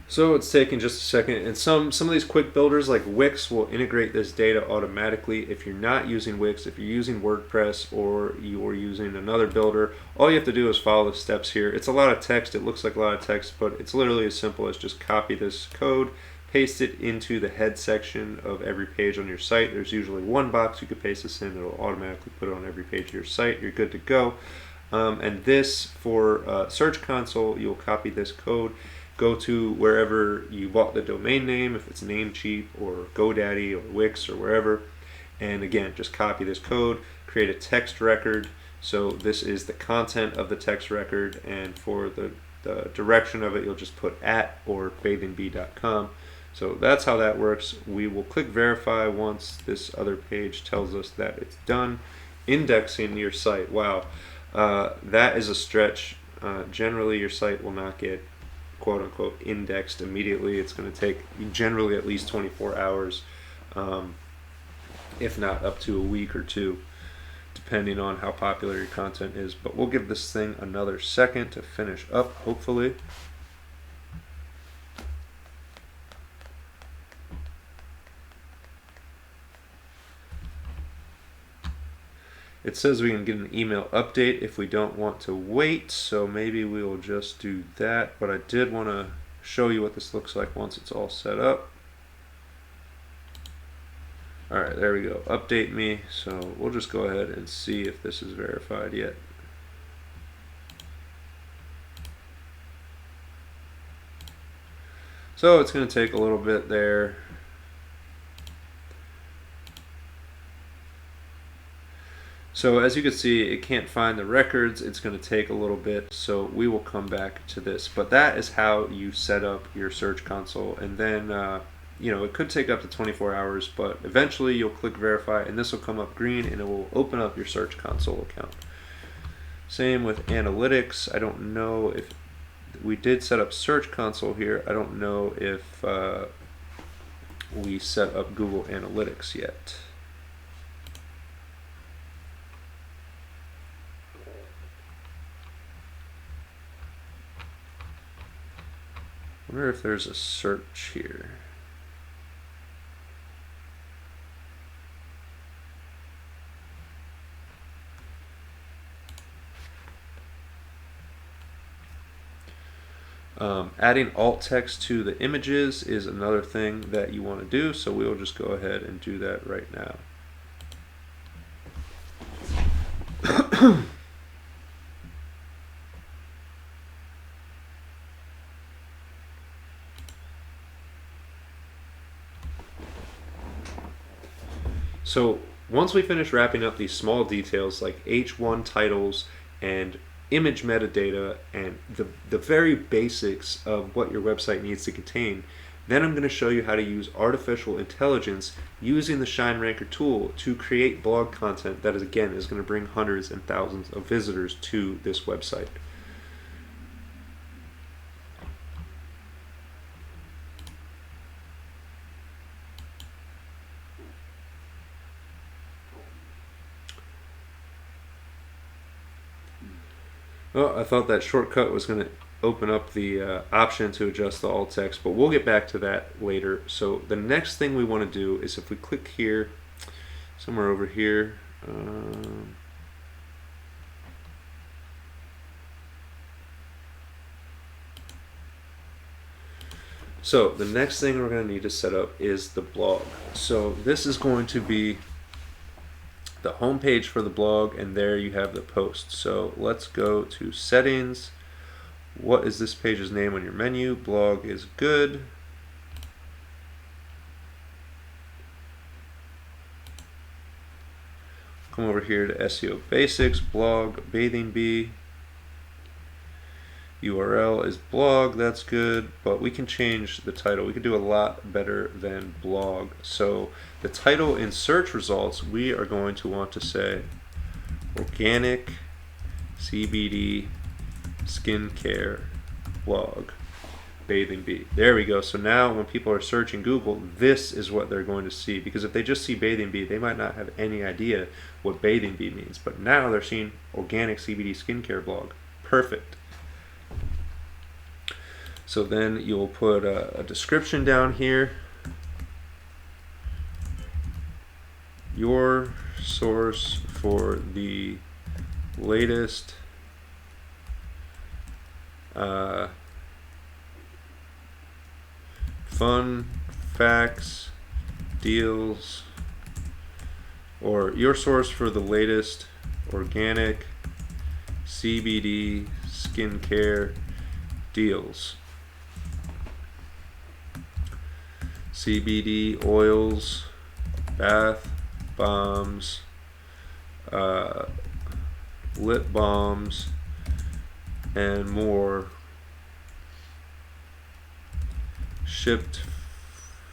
So it's taking just a second, and some of these quick builders like Wix will integrate this data automatically. If you're not using Wix, if you're using WordPress or you're using another builder, all you have to do is follow the steps here. It's a lot of text, it looks like a lot of text, but it's literally as simple as just copy this code, paste it into the head section of every page on your site. There's usually one box you could paste this in, it'll automatically put it on every page of your site. You're good to go. And this for Search Console, you'll copy this code, go to wherever you bought the domain name, if it's Namecheap or GoDaddy or Wix or wherever, and again, just copy this code, create a text record. So this is the content of the text record, and for the direction of it, you'll just put @ or bathingbee.com. So that's how that works. We will click verify once this other page tells us that it's done. Indexing your site. Wow, that is a stretch. Generally, your site will not get quote unquote indexed immediately. It's going to take generally at least 24 hours, if not up to a week or two, depending on how popular your content is. But we'll give this thing another second to finish up, hopefully. It says we can get an email update if we don't want to wait, so maybe we will just do that. But I did want to show you what this looks like once it's all set up. Alright, there we go. Update me. So we'll just go ahead and see if this is verified yet. So it's going to take a little bit there. So as you can see, it can't find the records. It's going to take a little bit, so we will come back to this. But that is how you set up your Search Console. And then, it could take up to 24 hours, but eventually you'll click verify, and this will come up green, and it will open up your Search Console account. Same with analytics. I don't know if we did set up Search Console here. I don't know if we set up Google Analytics yet. I wonder if there's a search here. Adding alt text to the images is another thing that you want to do, so we will just go ahead and do that right now. So once we finish wrapping up these small details like H1 titles and image metadata and the very basics of what your website needs to contain, then I'm going to show you how to use artificial intelligence using the Shine Ranker tool to create blog content that is going to bring hundreds and thousands of visitors to this website. Well, I thought that shortcut was going to open up the option to adjust the alt text, but we'll get back to that later. So the next thing we want to do is if we click here, somewhere over here, so the next thing we're going to need to set up is the blog. So this is going to be the home page for the blog, and there you have the post. So let's go to settings. What is this page's name on your menu? Blog is good. Come over here to SEO basics, blog, bathing bee. URL is blog, that's good, but we can change the title. We can do a lot better than blog. So the title in search results, we are going to want to say organic CBD skincare blog, bathing bee. There we go. So now when people are searching Google, this is what they're going to see, because if they just see bathing bee, they might not have any idea what bathing bee means, but now they're seeing organic CBD skincare blog. Perfect. So then you'll put a description down here. Your source for the latest fun facts, deals, or your source for the latest organic CBD skincare deals. CBD oils, bath bombs, lip balms, and more, shipped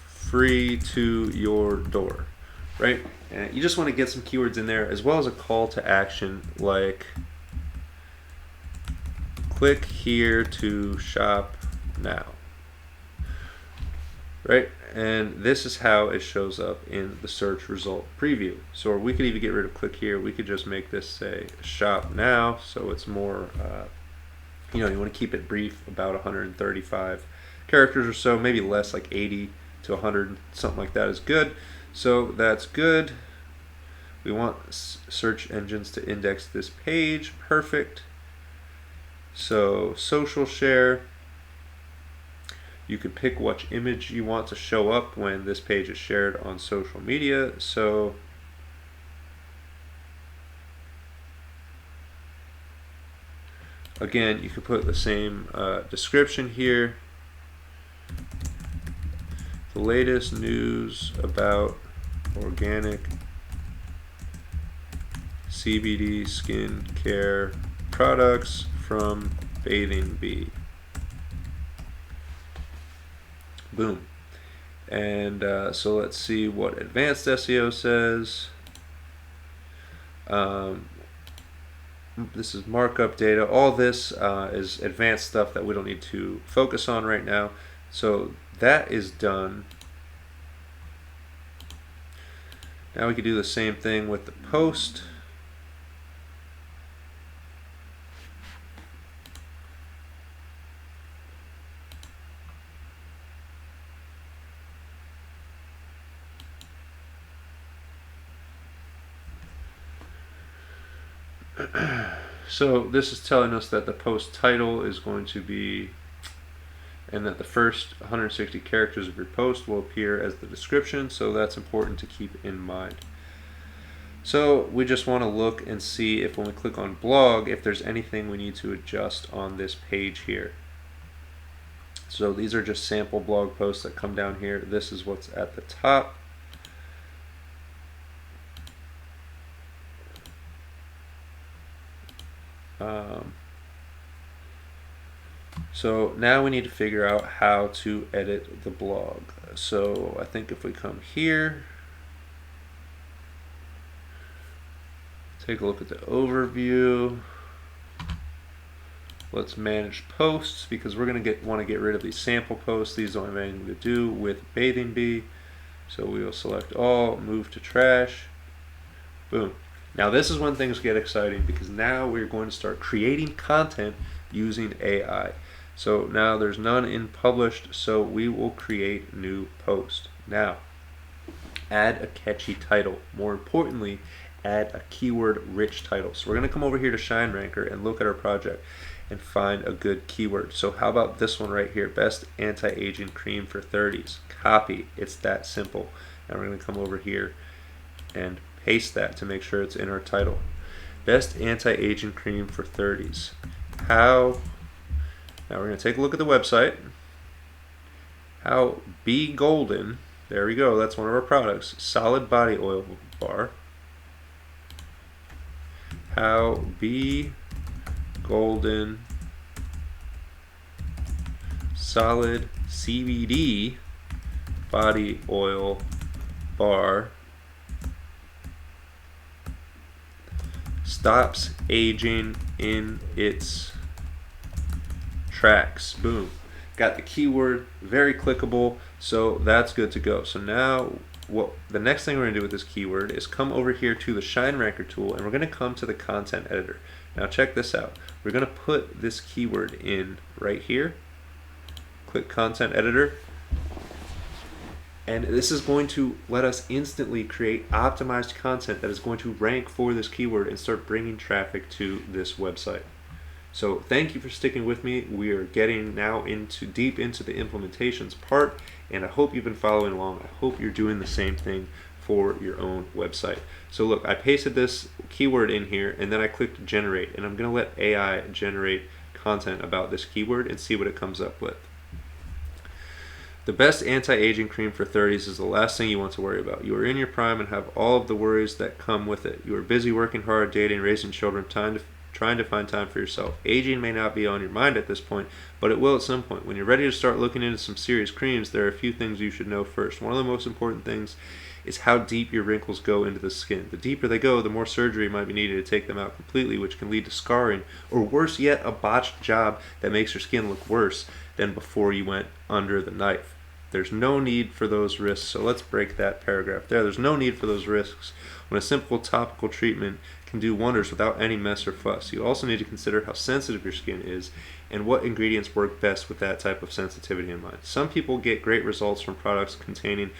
free to your door, right? And you just want to get some keywords in there, as well as a call to action like click here to shop now, right? And this is how it shows up in the search result preview. So we could even get rid of click here. We could just make this say shop now, so it's more you want to keep it brief, about 135 characters or so, maybe less, like 80 to 100, something like that is good. So that's good. We want search engines to index this page. Perfect. So social share, You could pick which image you want to show up when this page is shared on social media. So again, you can put the same description here. The latest news about organic CBD skincare products from Bathing Bee. Boom. And so let's see what advanced SEO says. This is markup data. All this is advanced stuff that we don't need to focus on right now. So that is done. Now we can do the same thing with the post. So this is telling us that the post title is going to be, and that the first 160 characters of your post will appear as the description, so that's important to keep in mind. So we just want to look and see if when we click on blog, if there's anything we need to adjust on this page here. So these are just sample blog posts that come down here. This is what's at the top. So now we need to figure out how to edit the blog. So I think if we come here, take a look at the overview. Let's manage posts, because we're going to want to get rid of these sample posts. These don't have anything to do with Bathing Bee. So we will select all, move to trash. Boom. Now this is when things get exciting, because now we're going to start creating content using AI. So now there's none in published, so we will create new post. Now, add a catchy title. More importantly, add a keyword-rich title. So we're going to come over here to Shine Ranker and look at our project and find a good keyword. So how about this one right here, best anti-aging cream for 30s. Copy, it's that simple. And we're going to come over here and paste that to make sure it's in our title. Best anti-aging cream for 30s. How, now we're going to take a look at the website. How Be Golden, there we go, that's one of our products, solid body oil bar. How Be Golden solid CBD body oil bar stops aging in its tracks. Boom. Got the keyword, very clickable, so that's good to go. So now what the next thing we're going to do with this keyword is come over here to the Shine Ranker tool, and we're going to come to the content editor. Now check this out. We're going to put this keyword in right here. Click content editor. And this is going to let us instantly create optimized content that is going to rank for this keyword and start bringing traffic to this website. So thank you for sticking with me. We are getting now deep into the implementations part, and I hope you've been following along. I hope you're doing the same thing for your own website. So look, I pasted this keyword in here, and then I clicked generate, and I'm going to let AI generate content about this keyword and see what it comes up with. The best anti-aging cream for 30s is the last thing you want to worry about. You are in your prime and have all of the worries that come with it. You are busy working hard, dating, raising children, trying to find time for yourself. Aging may not be on your mind at this point, but it will at some point. When you're ready to start looking into some serious creams, there are a few things you should know first. One of the most important things is how deep your wrinkles go into the skin. The deeper they go, the more surgery might be needed to take them out completely, which can lead to scarring, or worse yet, a botched job that makes your skin look worse than before you went under the knife. There's no need for those risks, so let's break that paragraph there. There's no need for those risks when a simple topical treatment can do wonders without any mess or fuss. You also need to consider how sensitive your skin is and what ingredients work best with that type of sensitivity in mind. Some people get great results from products containing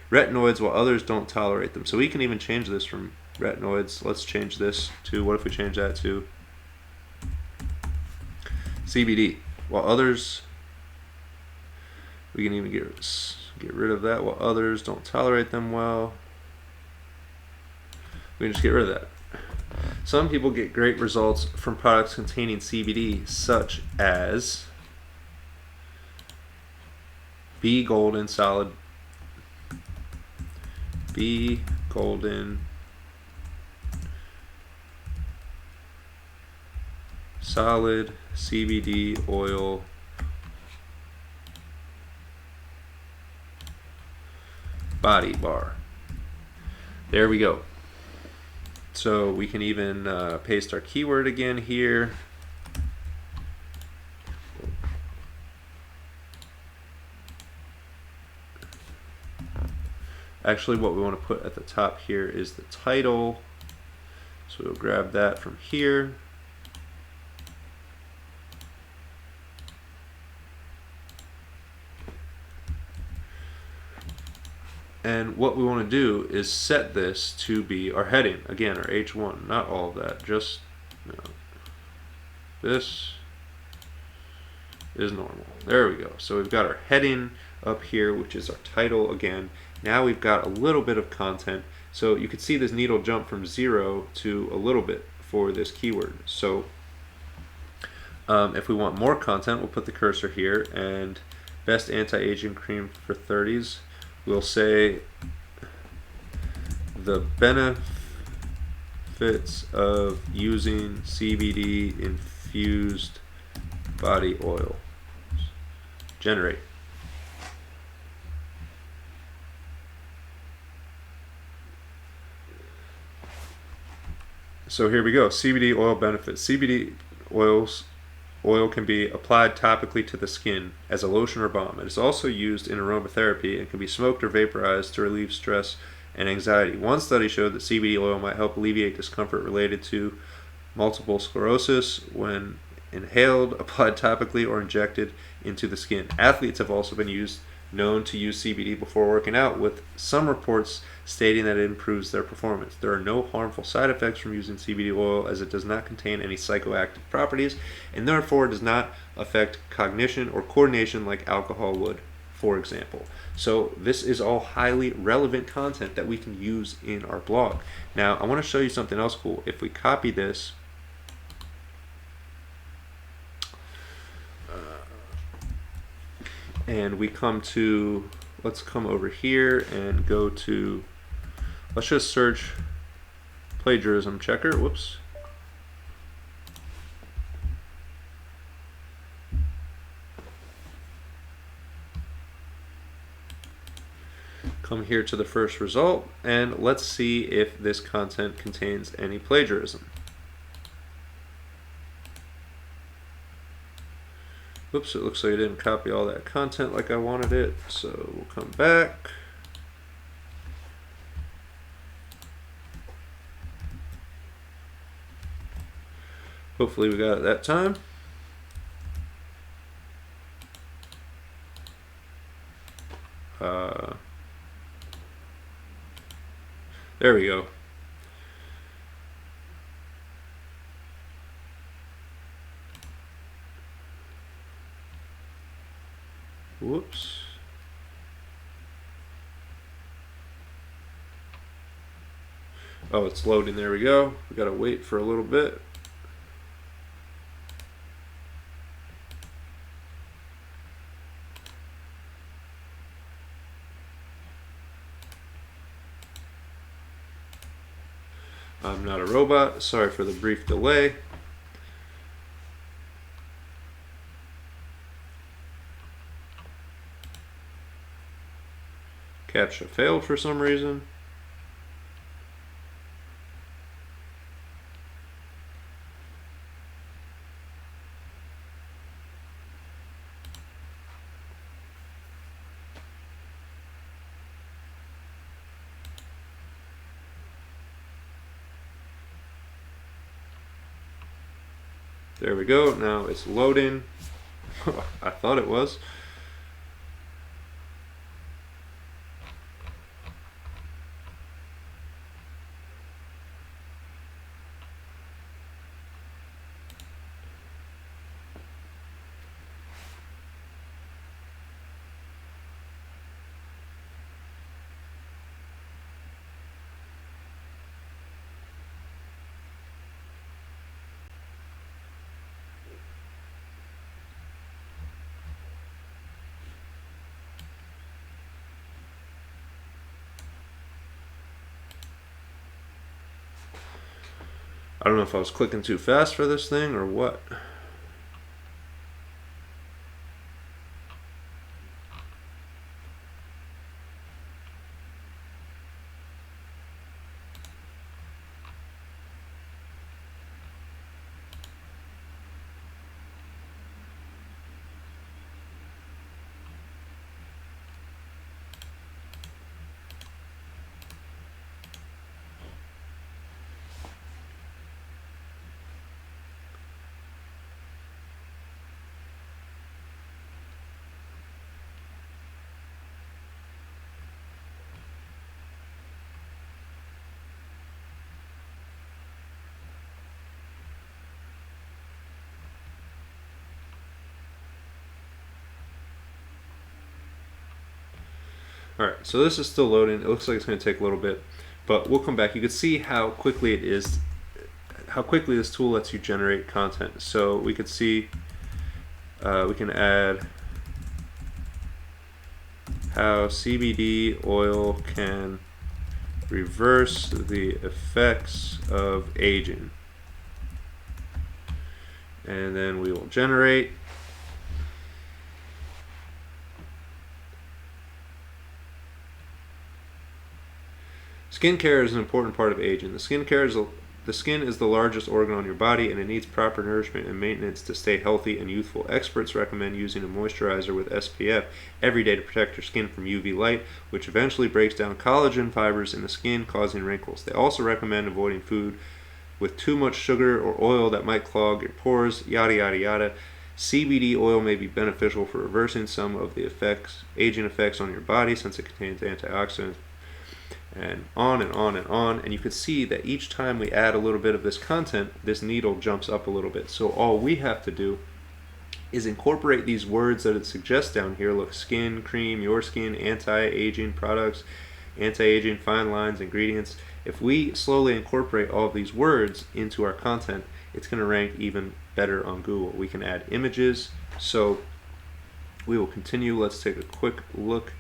retinoids while others don't tolerate them. So we can even change this from retinoids. Let's change this to, what if we change that to CBD? While others We can even get rid of that while others don't tolerate them well. We can just get rid of that. Some people get great results from products containing CBD, such as Bee Golden Solid, Bee Golden Solid CBD oil body bar. There we go. So we can even paste our keyword again here. Actually, what we want to put at the top here is the title. So we'll grab that from here. And what we want to do is set this to be our heading. Again, our H1, not all of that, just this is normal. There we go. So we've got our heading up here, which is our title again. Now we've got a little bit of content. So you can see this needle jump from 0 to a little bit for this keyword. So if we want more content, we'll put the cursor here, and best anti-aging cream for 30s. We'll say the benefits of using CBD infused body oil. Generate. So here we go. CBD oil benefits. CBD oil can be applied topically to the skin as a lotion or balm. It is also used in aromatherapy and can be smoked or vaporized to relieve stress and anxiety. One study showed that CBD oil might help alleviate discomfort related to multiple sclerosis when inhaled, applied topically, or injected into the skin. Athletes have also been known to use CBD before working out, with some reports stating that it improves their performance. There are no harmful side effects from using CBD oil, as it does not contain any psychoactive properties and therefore does not affect cognition or coordination like alcohol would, for example. So this is all highly relevant content that we can use in our blog. Now I want to show you something else cool. If we copy this and we come to, let's come over here and go to, let's just search plagiarism checker. Whoops. Come here to the first result, and let's see if this content contains any plagiarism. Oops, it looks like I didn't copy all that content like I wanted it, so we'll come back. Hopefully we got it that time. There we go. Whoops. Oh, it's loading. There we go. We gotta wait for a little bit. I'm not a robot. Sorry for the brief delay. CAPTCHA failed for some reason. There we go. Now it's loading. I thought it was. I don't know if I was clicking too fast for this thing or what. Alright, so this is still loading. It looks like it's going to take a little bit, but we'll come back. You can see how quickly it is, how quickly this tool lets you generate content. So we could see, we can add how CBD oil can reverse the effects of aging. And then we will generate. Skincare is an important part of aging. The skin is the largest organ on your body, and it needs proper nourishment and maintenance to stay healthy and youthful. Experts recommend using a moisturizer with SPF every day to protect your skin from UV light, which eventually breaks down collagen fibers in the skin, causing wrinkles. They also recommend avoiding food with too much sugar or oil that might clog your pores, yada yada yada. CBD oil may be beneficial for reversing some of the aging effects on your body, since it contains antioxidants, and on and on and on. And you can see that each time we add a little bit of this content, this needle jumps up a little bit. So all we have to do is incorporate these words that it suggests down here. Look, skin, cream, your skin, anti-aging products, anti-aging, fine lines, ingredients. If we slowly incorporate all of these words into our content, it's going to rank even better on Google. We can add images. So we will continue. Let's take a quick look.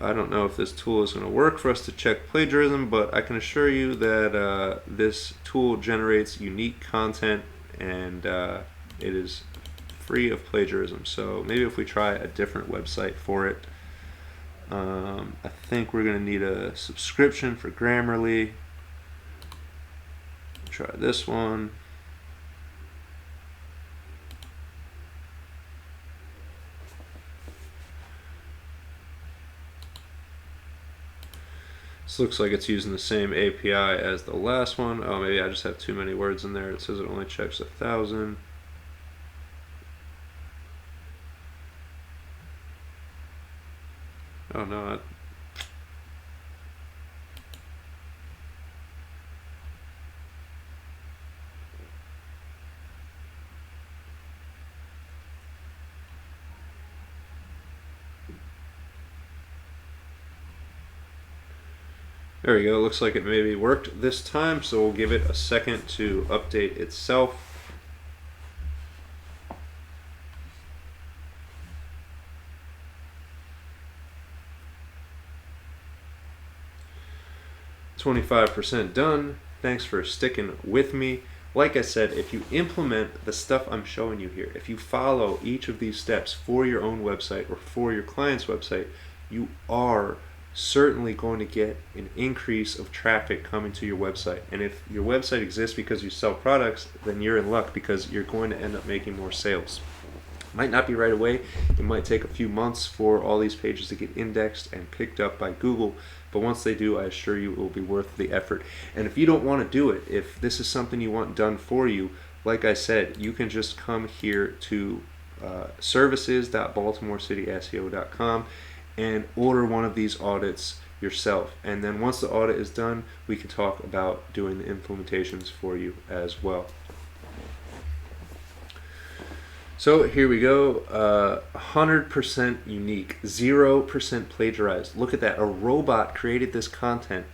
I don't know if this tool is going to work for us to check plagiarism, but I can assure you that this tool generates unique content, and it is free of plagiarism. So maybe if we try a different website for it, I think we're going to need a subscription for Grammarly. Try this one. This looks like it's using the same API as the last one. Oh, maybe I just have too many words in there. It says it only checks 1,000. Oh no. There we go. Looks like it maybe worked this time, so we'll give it a second to update itself. %25 done. Thanks for sticking with me. Like I said, if you implement the stuff I'm showing you here, if you follow each of these steps for your own website or for your client's website, you are certainly going to get an increase of traffic coming to your website. And if your website exists because you sell products, then you're in luck, because you're going to end up making more sales. Might not be right away. It might take a few months for all these pages to get indexed and picked up by Google, but once they do, I assure you it will be worth the effort. And if you don't want to do it, if this is something you want done for you, like I said, you can just come here to services.baltimorecityseo.com and order one of these audits yourself. And then once the audit is done, we can talk about doing the implementations for you as well. So here we go, 100% unique, 0% plagiarized. Look at that, a robot created this content.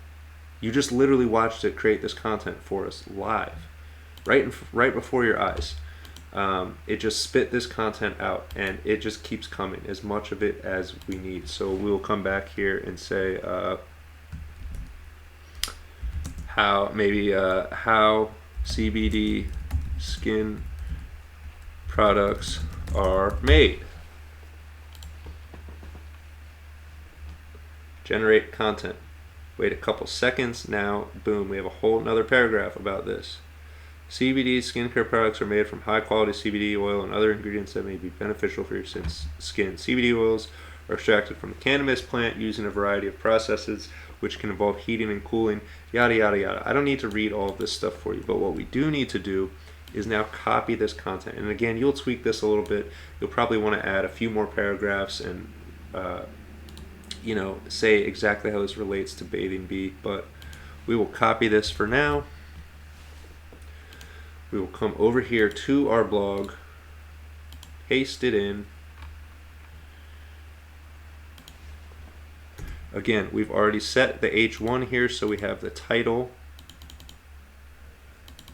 You just literally watched it create this content for us live, right before your eyes. It just spit this content out, and it just keeps coming, as much of it as we need. So we'll come back here and say, how CBD skin products are made. Generate content. Wait a couple seconds. Now, boom, we have a whole nother paragraph about this. CBD skincare products are made from high quality CBD oil and other ingredients that may be beneficial for your skin. CBD oils are extracted from the cannabis plant using a variety of processes which can involve heating and cooling, yada yada yada. I don't need to read all of this stuff for you, but what we do need to do is now copy this content. And again, you'll tweak this a little bit. You'll probably want to add a few more paragraphs and say exactly how this relates to Bathing Bee, but we will copy this for now. We will come over here to our blog, paste it in. Again, we've already set the H1 here, so we have the title.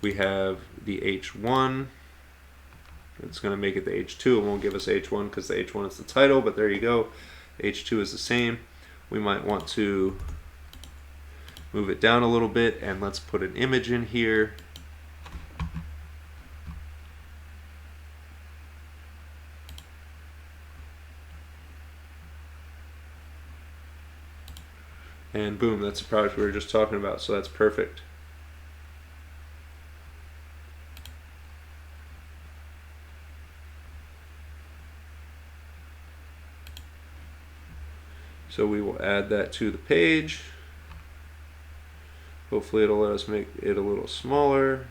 We have the H1. It's going to make it the H2. It won't give us H1 because the H1 is the title, but there you go. H2 is the same. We might want to move it down a little bit, and let's put an image in here. And boom, that's the product we were just talking about, so that's perfect. So we will add that to the page. Hopefully it'll let us make it a little smaller.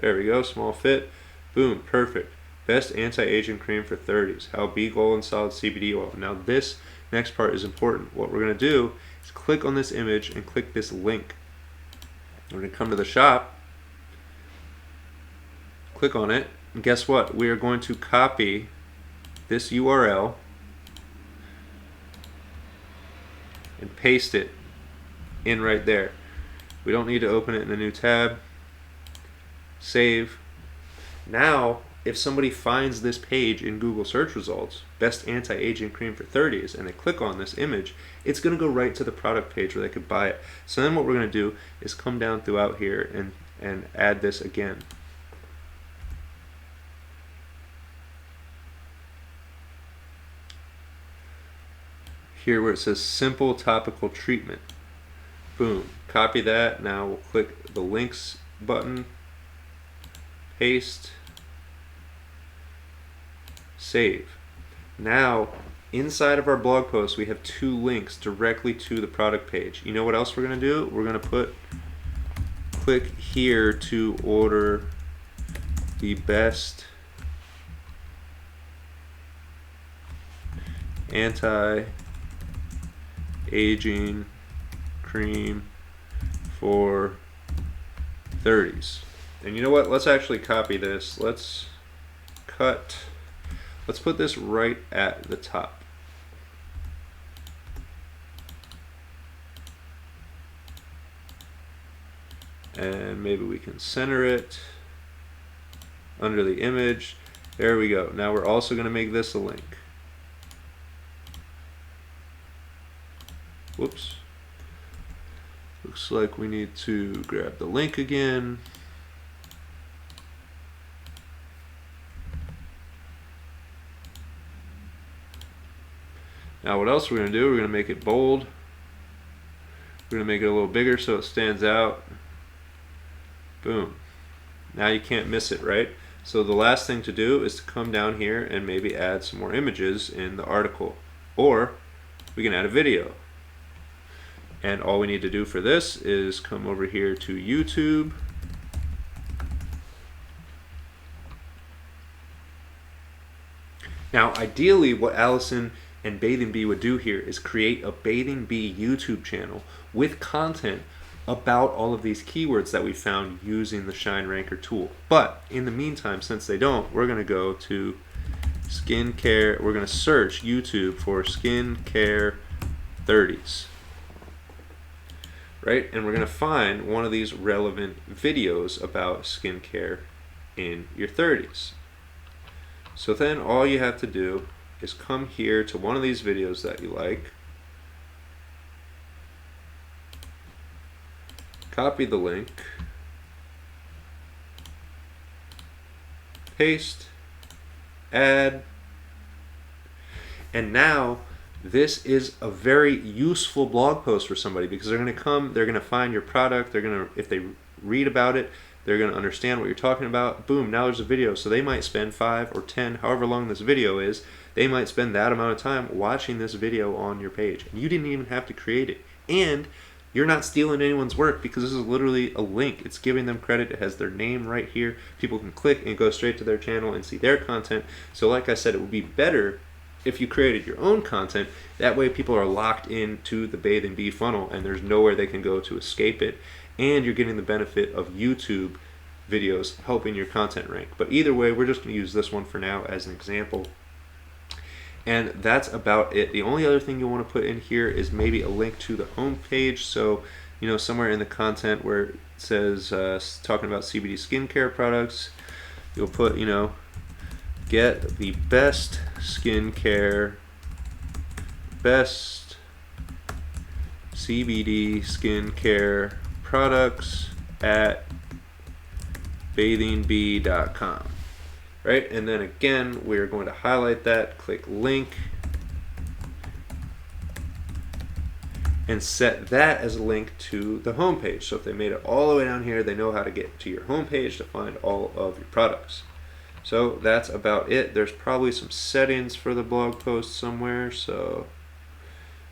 There we go, small fit. Boom, perfect. Best anti-aging cream for 30s. How Bee Golden Solid CBD Oil. Now this next part is important. What we're going to do is click on this image and click this link. We're going to come to the shop, click on it, and guess what? We are going to copy this URL and paste it in right there. We don't need to open it in a new tab. Save. Now, if somebody finds this page in Google search results, best anti-aging cream for 30s, and they click on this image, it's going to go right to the product page where they could buy it. So then what we're going to do is come down throughout here and add this again. Here where it says simple topical treatment. Boom, copy that. Now we'll click the links button, paste, save. Now inside of our blog post we have 2 links directly to the product page. You know what else we're going to do? We're going to click here to order the best anti-aging cream for 30s. And you know what? Let's actually copy this. Let's put this right at the top. And maybe we can center it under the image. There we go. Now we're also going to make this a link. Whoops. Looks like we need to grab the link again. Now what else we're going to do, we're going to make it bold. We're going to make it a little bigger so it stands out. Boom. Now you can't miss it, right? So the last thing to do is to come down here and maybe add some more images in the article. Or we can add a video. And all we need to do for this is come over here to YouTube. Now ideally what Allison and Bathing Bee would do here is create a Bathing Bee YouTube channel with content about all of these keywords that we found using the Shine Ranker tool. But in the meantime, since they don't, we're going to go to skincare. We're going to search YouTube for skincare 30s. Right? And we're going to find one of these relevant videos about skincare in your 30s. So then all you have to do is come here to one of these videos that you like, copy the link, paste, add, and now this is a very useful blog post for somebody, because they're going to come, they're going to find your product, they're going to, if they read about it, they're going to understand what you're talking about. Boom, now there's a video. So they might spend 5 or 10, however long this video is, they might spend that amount of time watching this video on your page. And you didn't even have to create it. And you're not stealing anyone's work, because this is literally a link. It's giving them credit. It has their name right here. People can click and go straight to their channel and see their content. So like I said, it would be better if you created your own content. That way people are locked into the Bathing Bee funnel and there's nowhere they can go to escape it. And you're getting the benefit of YouTube videos helping your content rank. But either way, we're just going to use this one for now as an example. And that's about it. The only other thing you want to put in here is maybe a link to the home page. So, you know, somewhere in the content where it says talking about CBD skincare products, you'll put, you know, get the best skincare, best CBD skincare products at bathingbee.com. Right, and then again, we're going to highlight that, click link, and set that as a link to the home page. So if they made it all the way down here, they know how to get to your home page to find all of your products. So that's about it. There's probably some settings for the blog post somewhere, so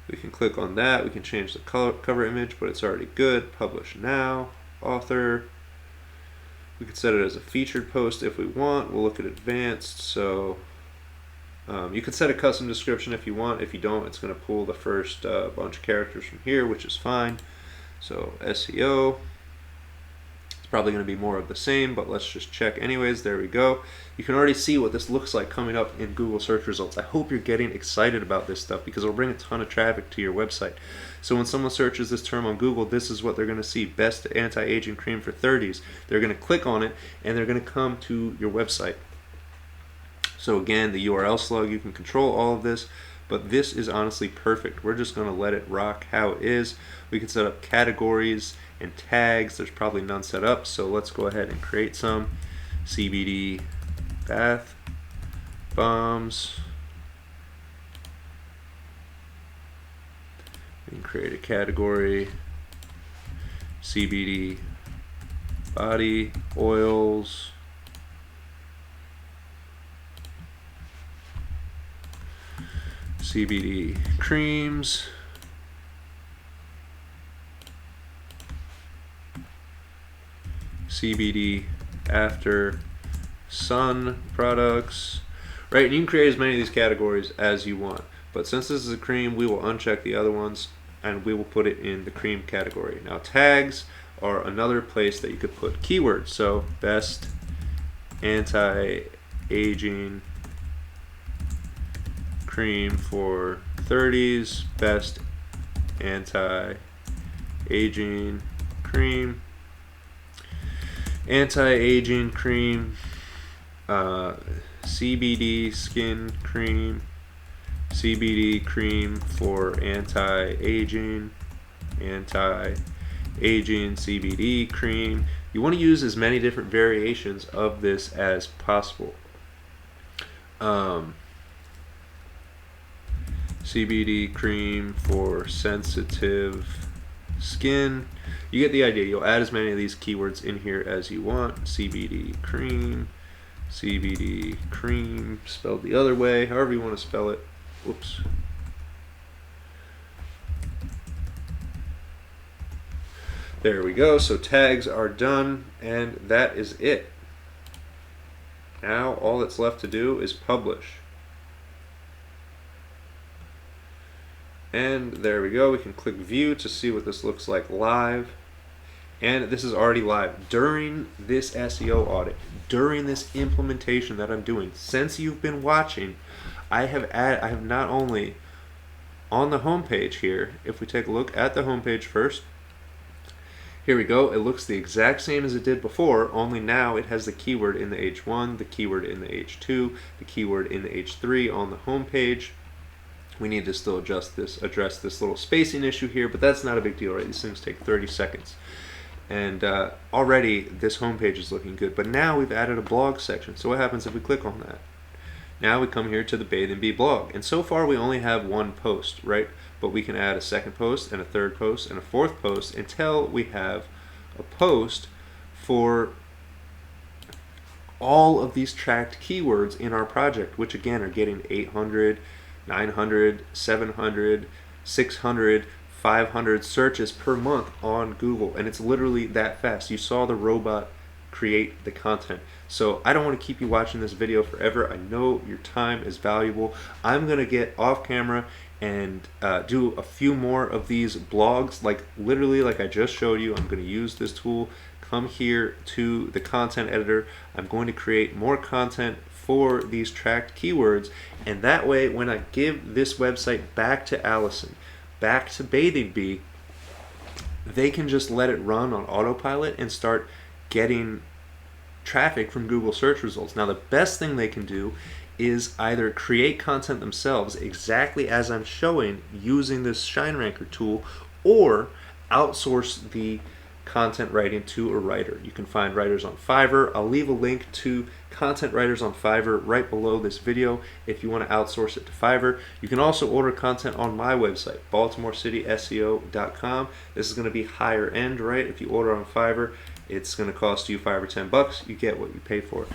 we can click on that. We can change the cover image, but it's already good. Publish now, author. We could set it as a featured post if we want. We'll look at advanced. So you could set a custom description if you want. If you don't, it's going to pull the first bunch of characters from here, which is fine. So SEO. It's probably going to be more of the same, but let's just check anyways. There we go. You can already see what this looks like coming up in Google search results. I hope you're getting excited about this stuff, because it'll bring a ton of traffic to your website. So when someone searches this term on Google, this is what they're going to see: best anti-aging cream for 30s. They're going to click on it and they're going to come to your website. So again, the URL slug, you can control all of this, but this is honestly perfect. We're just going to let it rock how it is. We can set up categories and tags. There's probably none set up, so let's go ahead and create some. CBD bath bombs. We can create a category: CBD body oils, CBD creams, CBD after sun products, right? And you can create as many of these categories as you want, but since this is a cream, we will uncheck the other ones and we will put it in the cream category. Now tags are another place that you could put keywords. So best anti-aging cream for 30s, best anti-aging cream, anti-aging cream, CBD skin cream, CBD cream for anti-aging, anti-aging CBD cream. You want to use as many different variations of this as possible. CBD cream for sensitive skin. You get the idea. You'll add as many of these keywords in here as you want. CBD cream spelled the other way, however you want to spell it. Whoops. There we go. So tags are done, and that is it. Now all that's left to do is publish. And there we go. We can click view to see what this looks like live. And this is already live. During this SEO audit, during this implementation that I'm doing, since you've been watching, I have not only on the home page here, if we take a look at the home page first, here we go. It looks the exact same as it did before, only now it has the keyword in the H1, the keyword in the H2, the keyword in the H3 on the home page. We need to still address this little spacing issue here, but that's not a big deal, right? These things take 30 seconds. And already this homepage is looking good. But now we've added a blog section. So what happens if we click on that? Now we come here to the Bathe and Bee blog. And so far we only have one post, right? But we can add a second post and a third post and a fourth post until we have a post for all of these tracked keywords in our project, which again are getting 800, 900, 700, 600, 500 searches per month on Google. And it's literally that fast. You saw the robot create the content. So I don't want to keep you watching this video forever. I know your time is valuable. I'm going to get off camera and do a few more of these blogs, like literally like I just showed you. I'm going to use this tool, come here to the content editor. I'm going to create more content for these tracked keywords, and that way when I give this website back to Allison, back to Bathing Bee, they can just let it run on autopilot and start getting traffic from Google search results. Now the best thing they can do is either create content themselves exactly as I'm showing using this Shine Ranker tool, or outsource the content writing to a writer. You can find writers on Fiverr. I'll leave a link to content writers on Fiverr right below this video if you want to outsource it to Fiverr. You can also order content on my website, BaltimoreCitySEO.com. This is going to be higher end, right? If you order on Fiverr, it's going to cost you $5 or $10. You get what you pay for.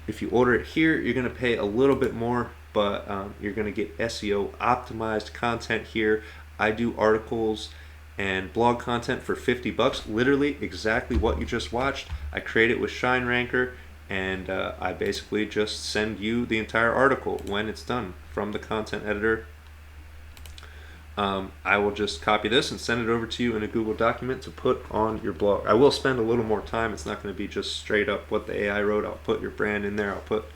If you order it here, you're going to pay a little bit more, but you're going to get SEO optimized content here. I do articles and blog content for $50, literally exactly what you just watched. I create it with Shine Ranker, and I basically just send you the entire article when it's done from the content editor. I will just copy this and send it over to you in a Google document to put on your blog. I will spend a little more time. It's not going to be just straight up what the AI wrote. I'll put your brand in there. I'll put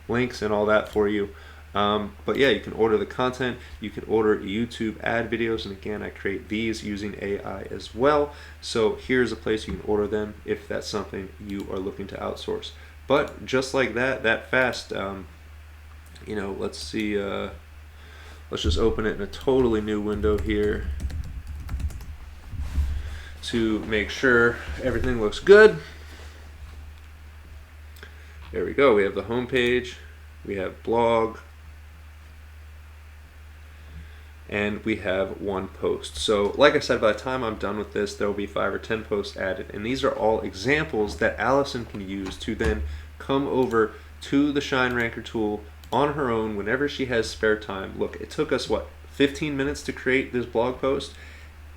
links and all that for you. But yeah, you can order the content. You can order YouTube ad videos. And again, I create these using AI as well. So here's a place you can order them if that's something you are looking to outsource. But just like that, that fast, you know, let's see. Let's just open it in a totally new window here to make sure everything looks good. There we go. We have the home page, we have blog, and we have one post. So like I said, by the time I'm done with this, there will be 5 or 10 posts added, and these are all examples that Allison can use to then come over to the Shine Ranker tool on her own whenever she has spare time. Look, it took us what, 15 minutes to create this blog post.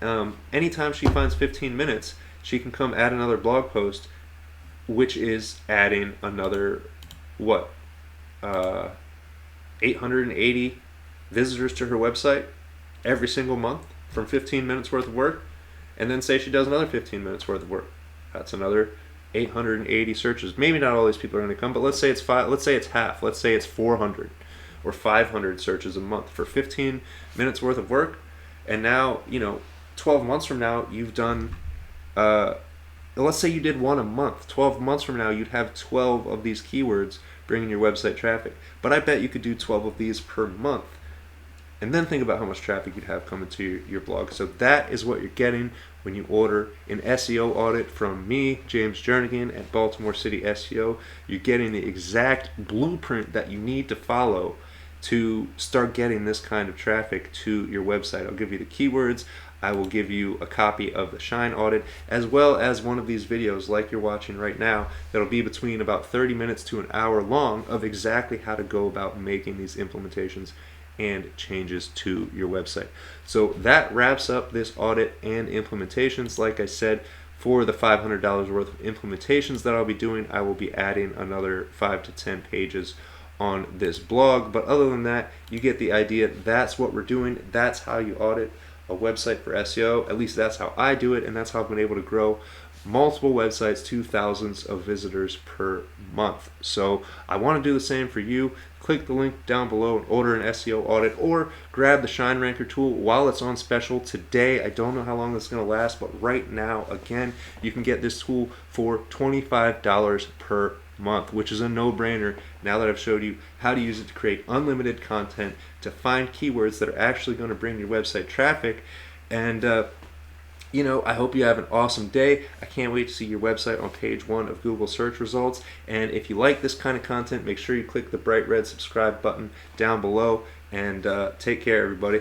Anytime she finds 15 minutes, she can come add another blog post, which is adding another what, 880 visitors to her website every single month from 15 minutes worth of work. And then say she does another 15 minutes worth of work, that's another 880 searches. Maybe not all these people are going to come, but let's say it's let's say it's half. Let's say it's 400 or 500 searches a month for 15 minutes worth of work. And now, you know, 12 months from now, you've done, let's say you did one a month. 12 months from now, you'd have 12 of these keywords bringing your website traffic. But I bet you could do 12 of these per month. And then think about how much traffic you'd have coming to your blog. So that is what you're getting when you order an SEO audit from me, James Jernigan, at Baltimore City SEO. You're getting the exact blueprint that you need to follow to start getting this kind of traffic to your website. I'll give you the keywords. I will give you a copy of the Shine audit, as well as one of these videos like you're watching right now that'll be between about 30 minutes to an hour long of exactly how to go about making these implementations and changes to your website. So that wraps up this audit and implementations. Like I said, for the $500 worth of implementations that I'll be doing, I will be adding another 5 to 10 pages on this blog. But other than that, you get the idea. That's what we're doing. That's how you audit a website for SEO. At least that's how I do it, and that's how I've been able to grow multiple websites to thousands of visitors per month. So I want to do the same for you. Click the link down below and order an SEO audit, or grab the Shine Ranker tool while it's on special today. I don't know how long this is going to last, but right now, again, you can get this tool for $25 per month, which is a no-brainer now that I've showed you how to use it to create unlimited content, to find keywords that are actually going to bring your website traffic. And I hope you have an awesome day. I can't wait to see your website on page 1 of Google search results. And if you like this kind of content, make sure you click the bright red subscribe button down below. And take care, everybody.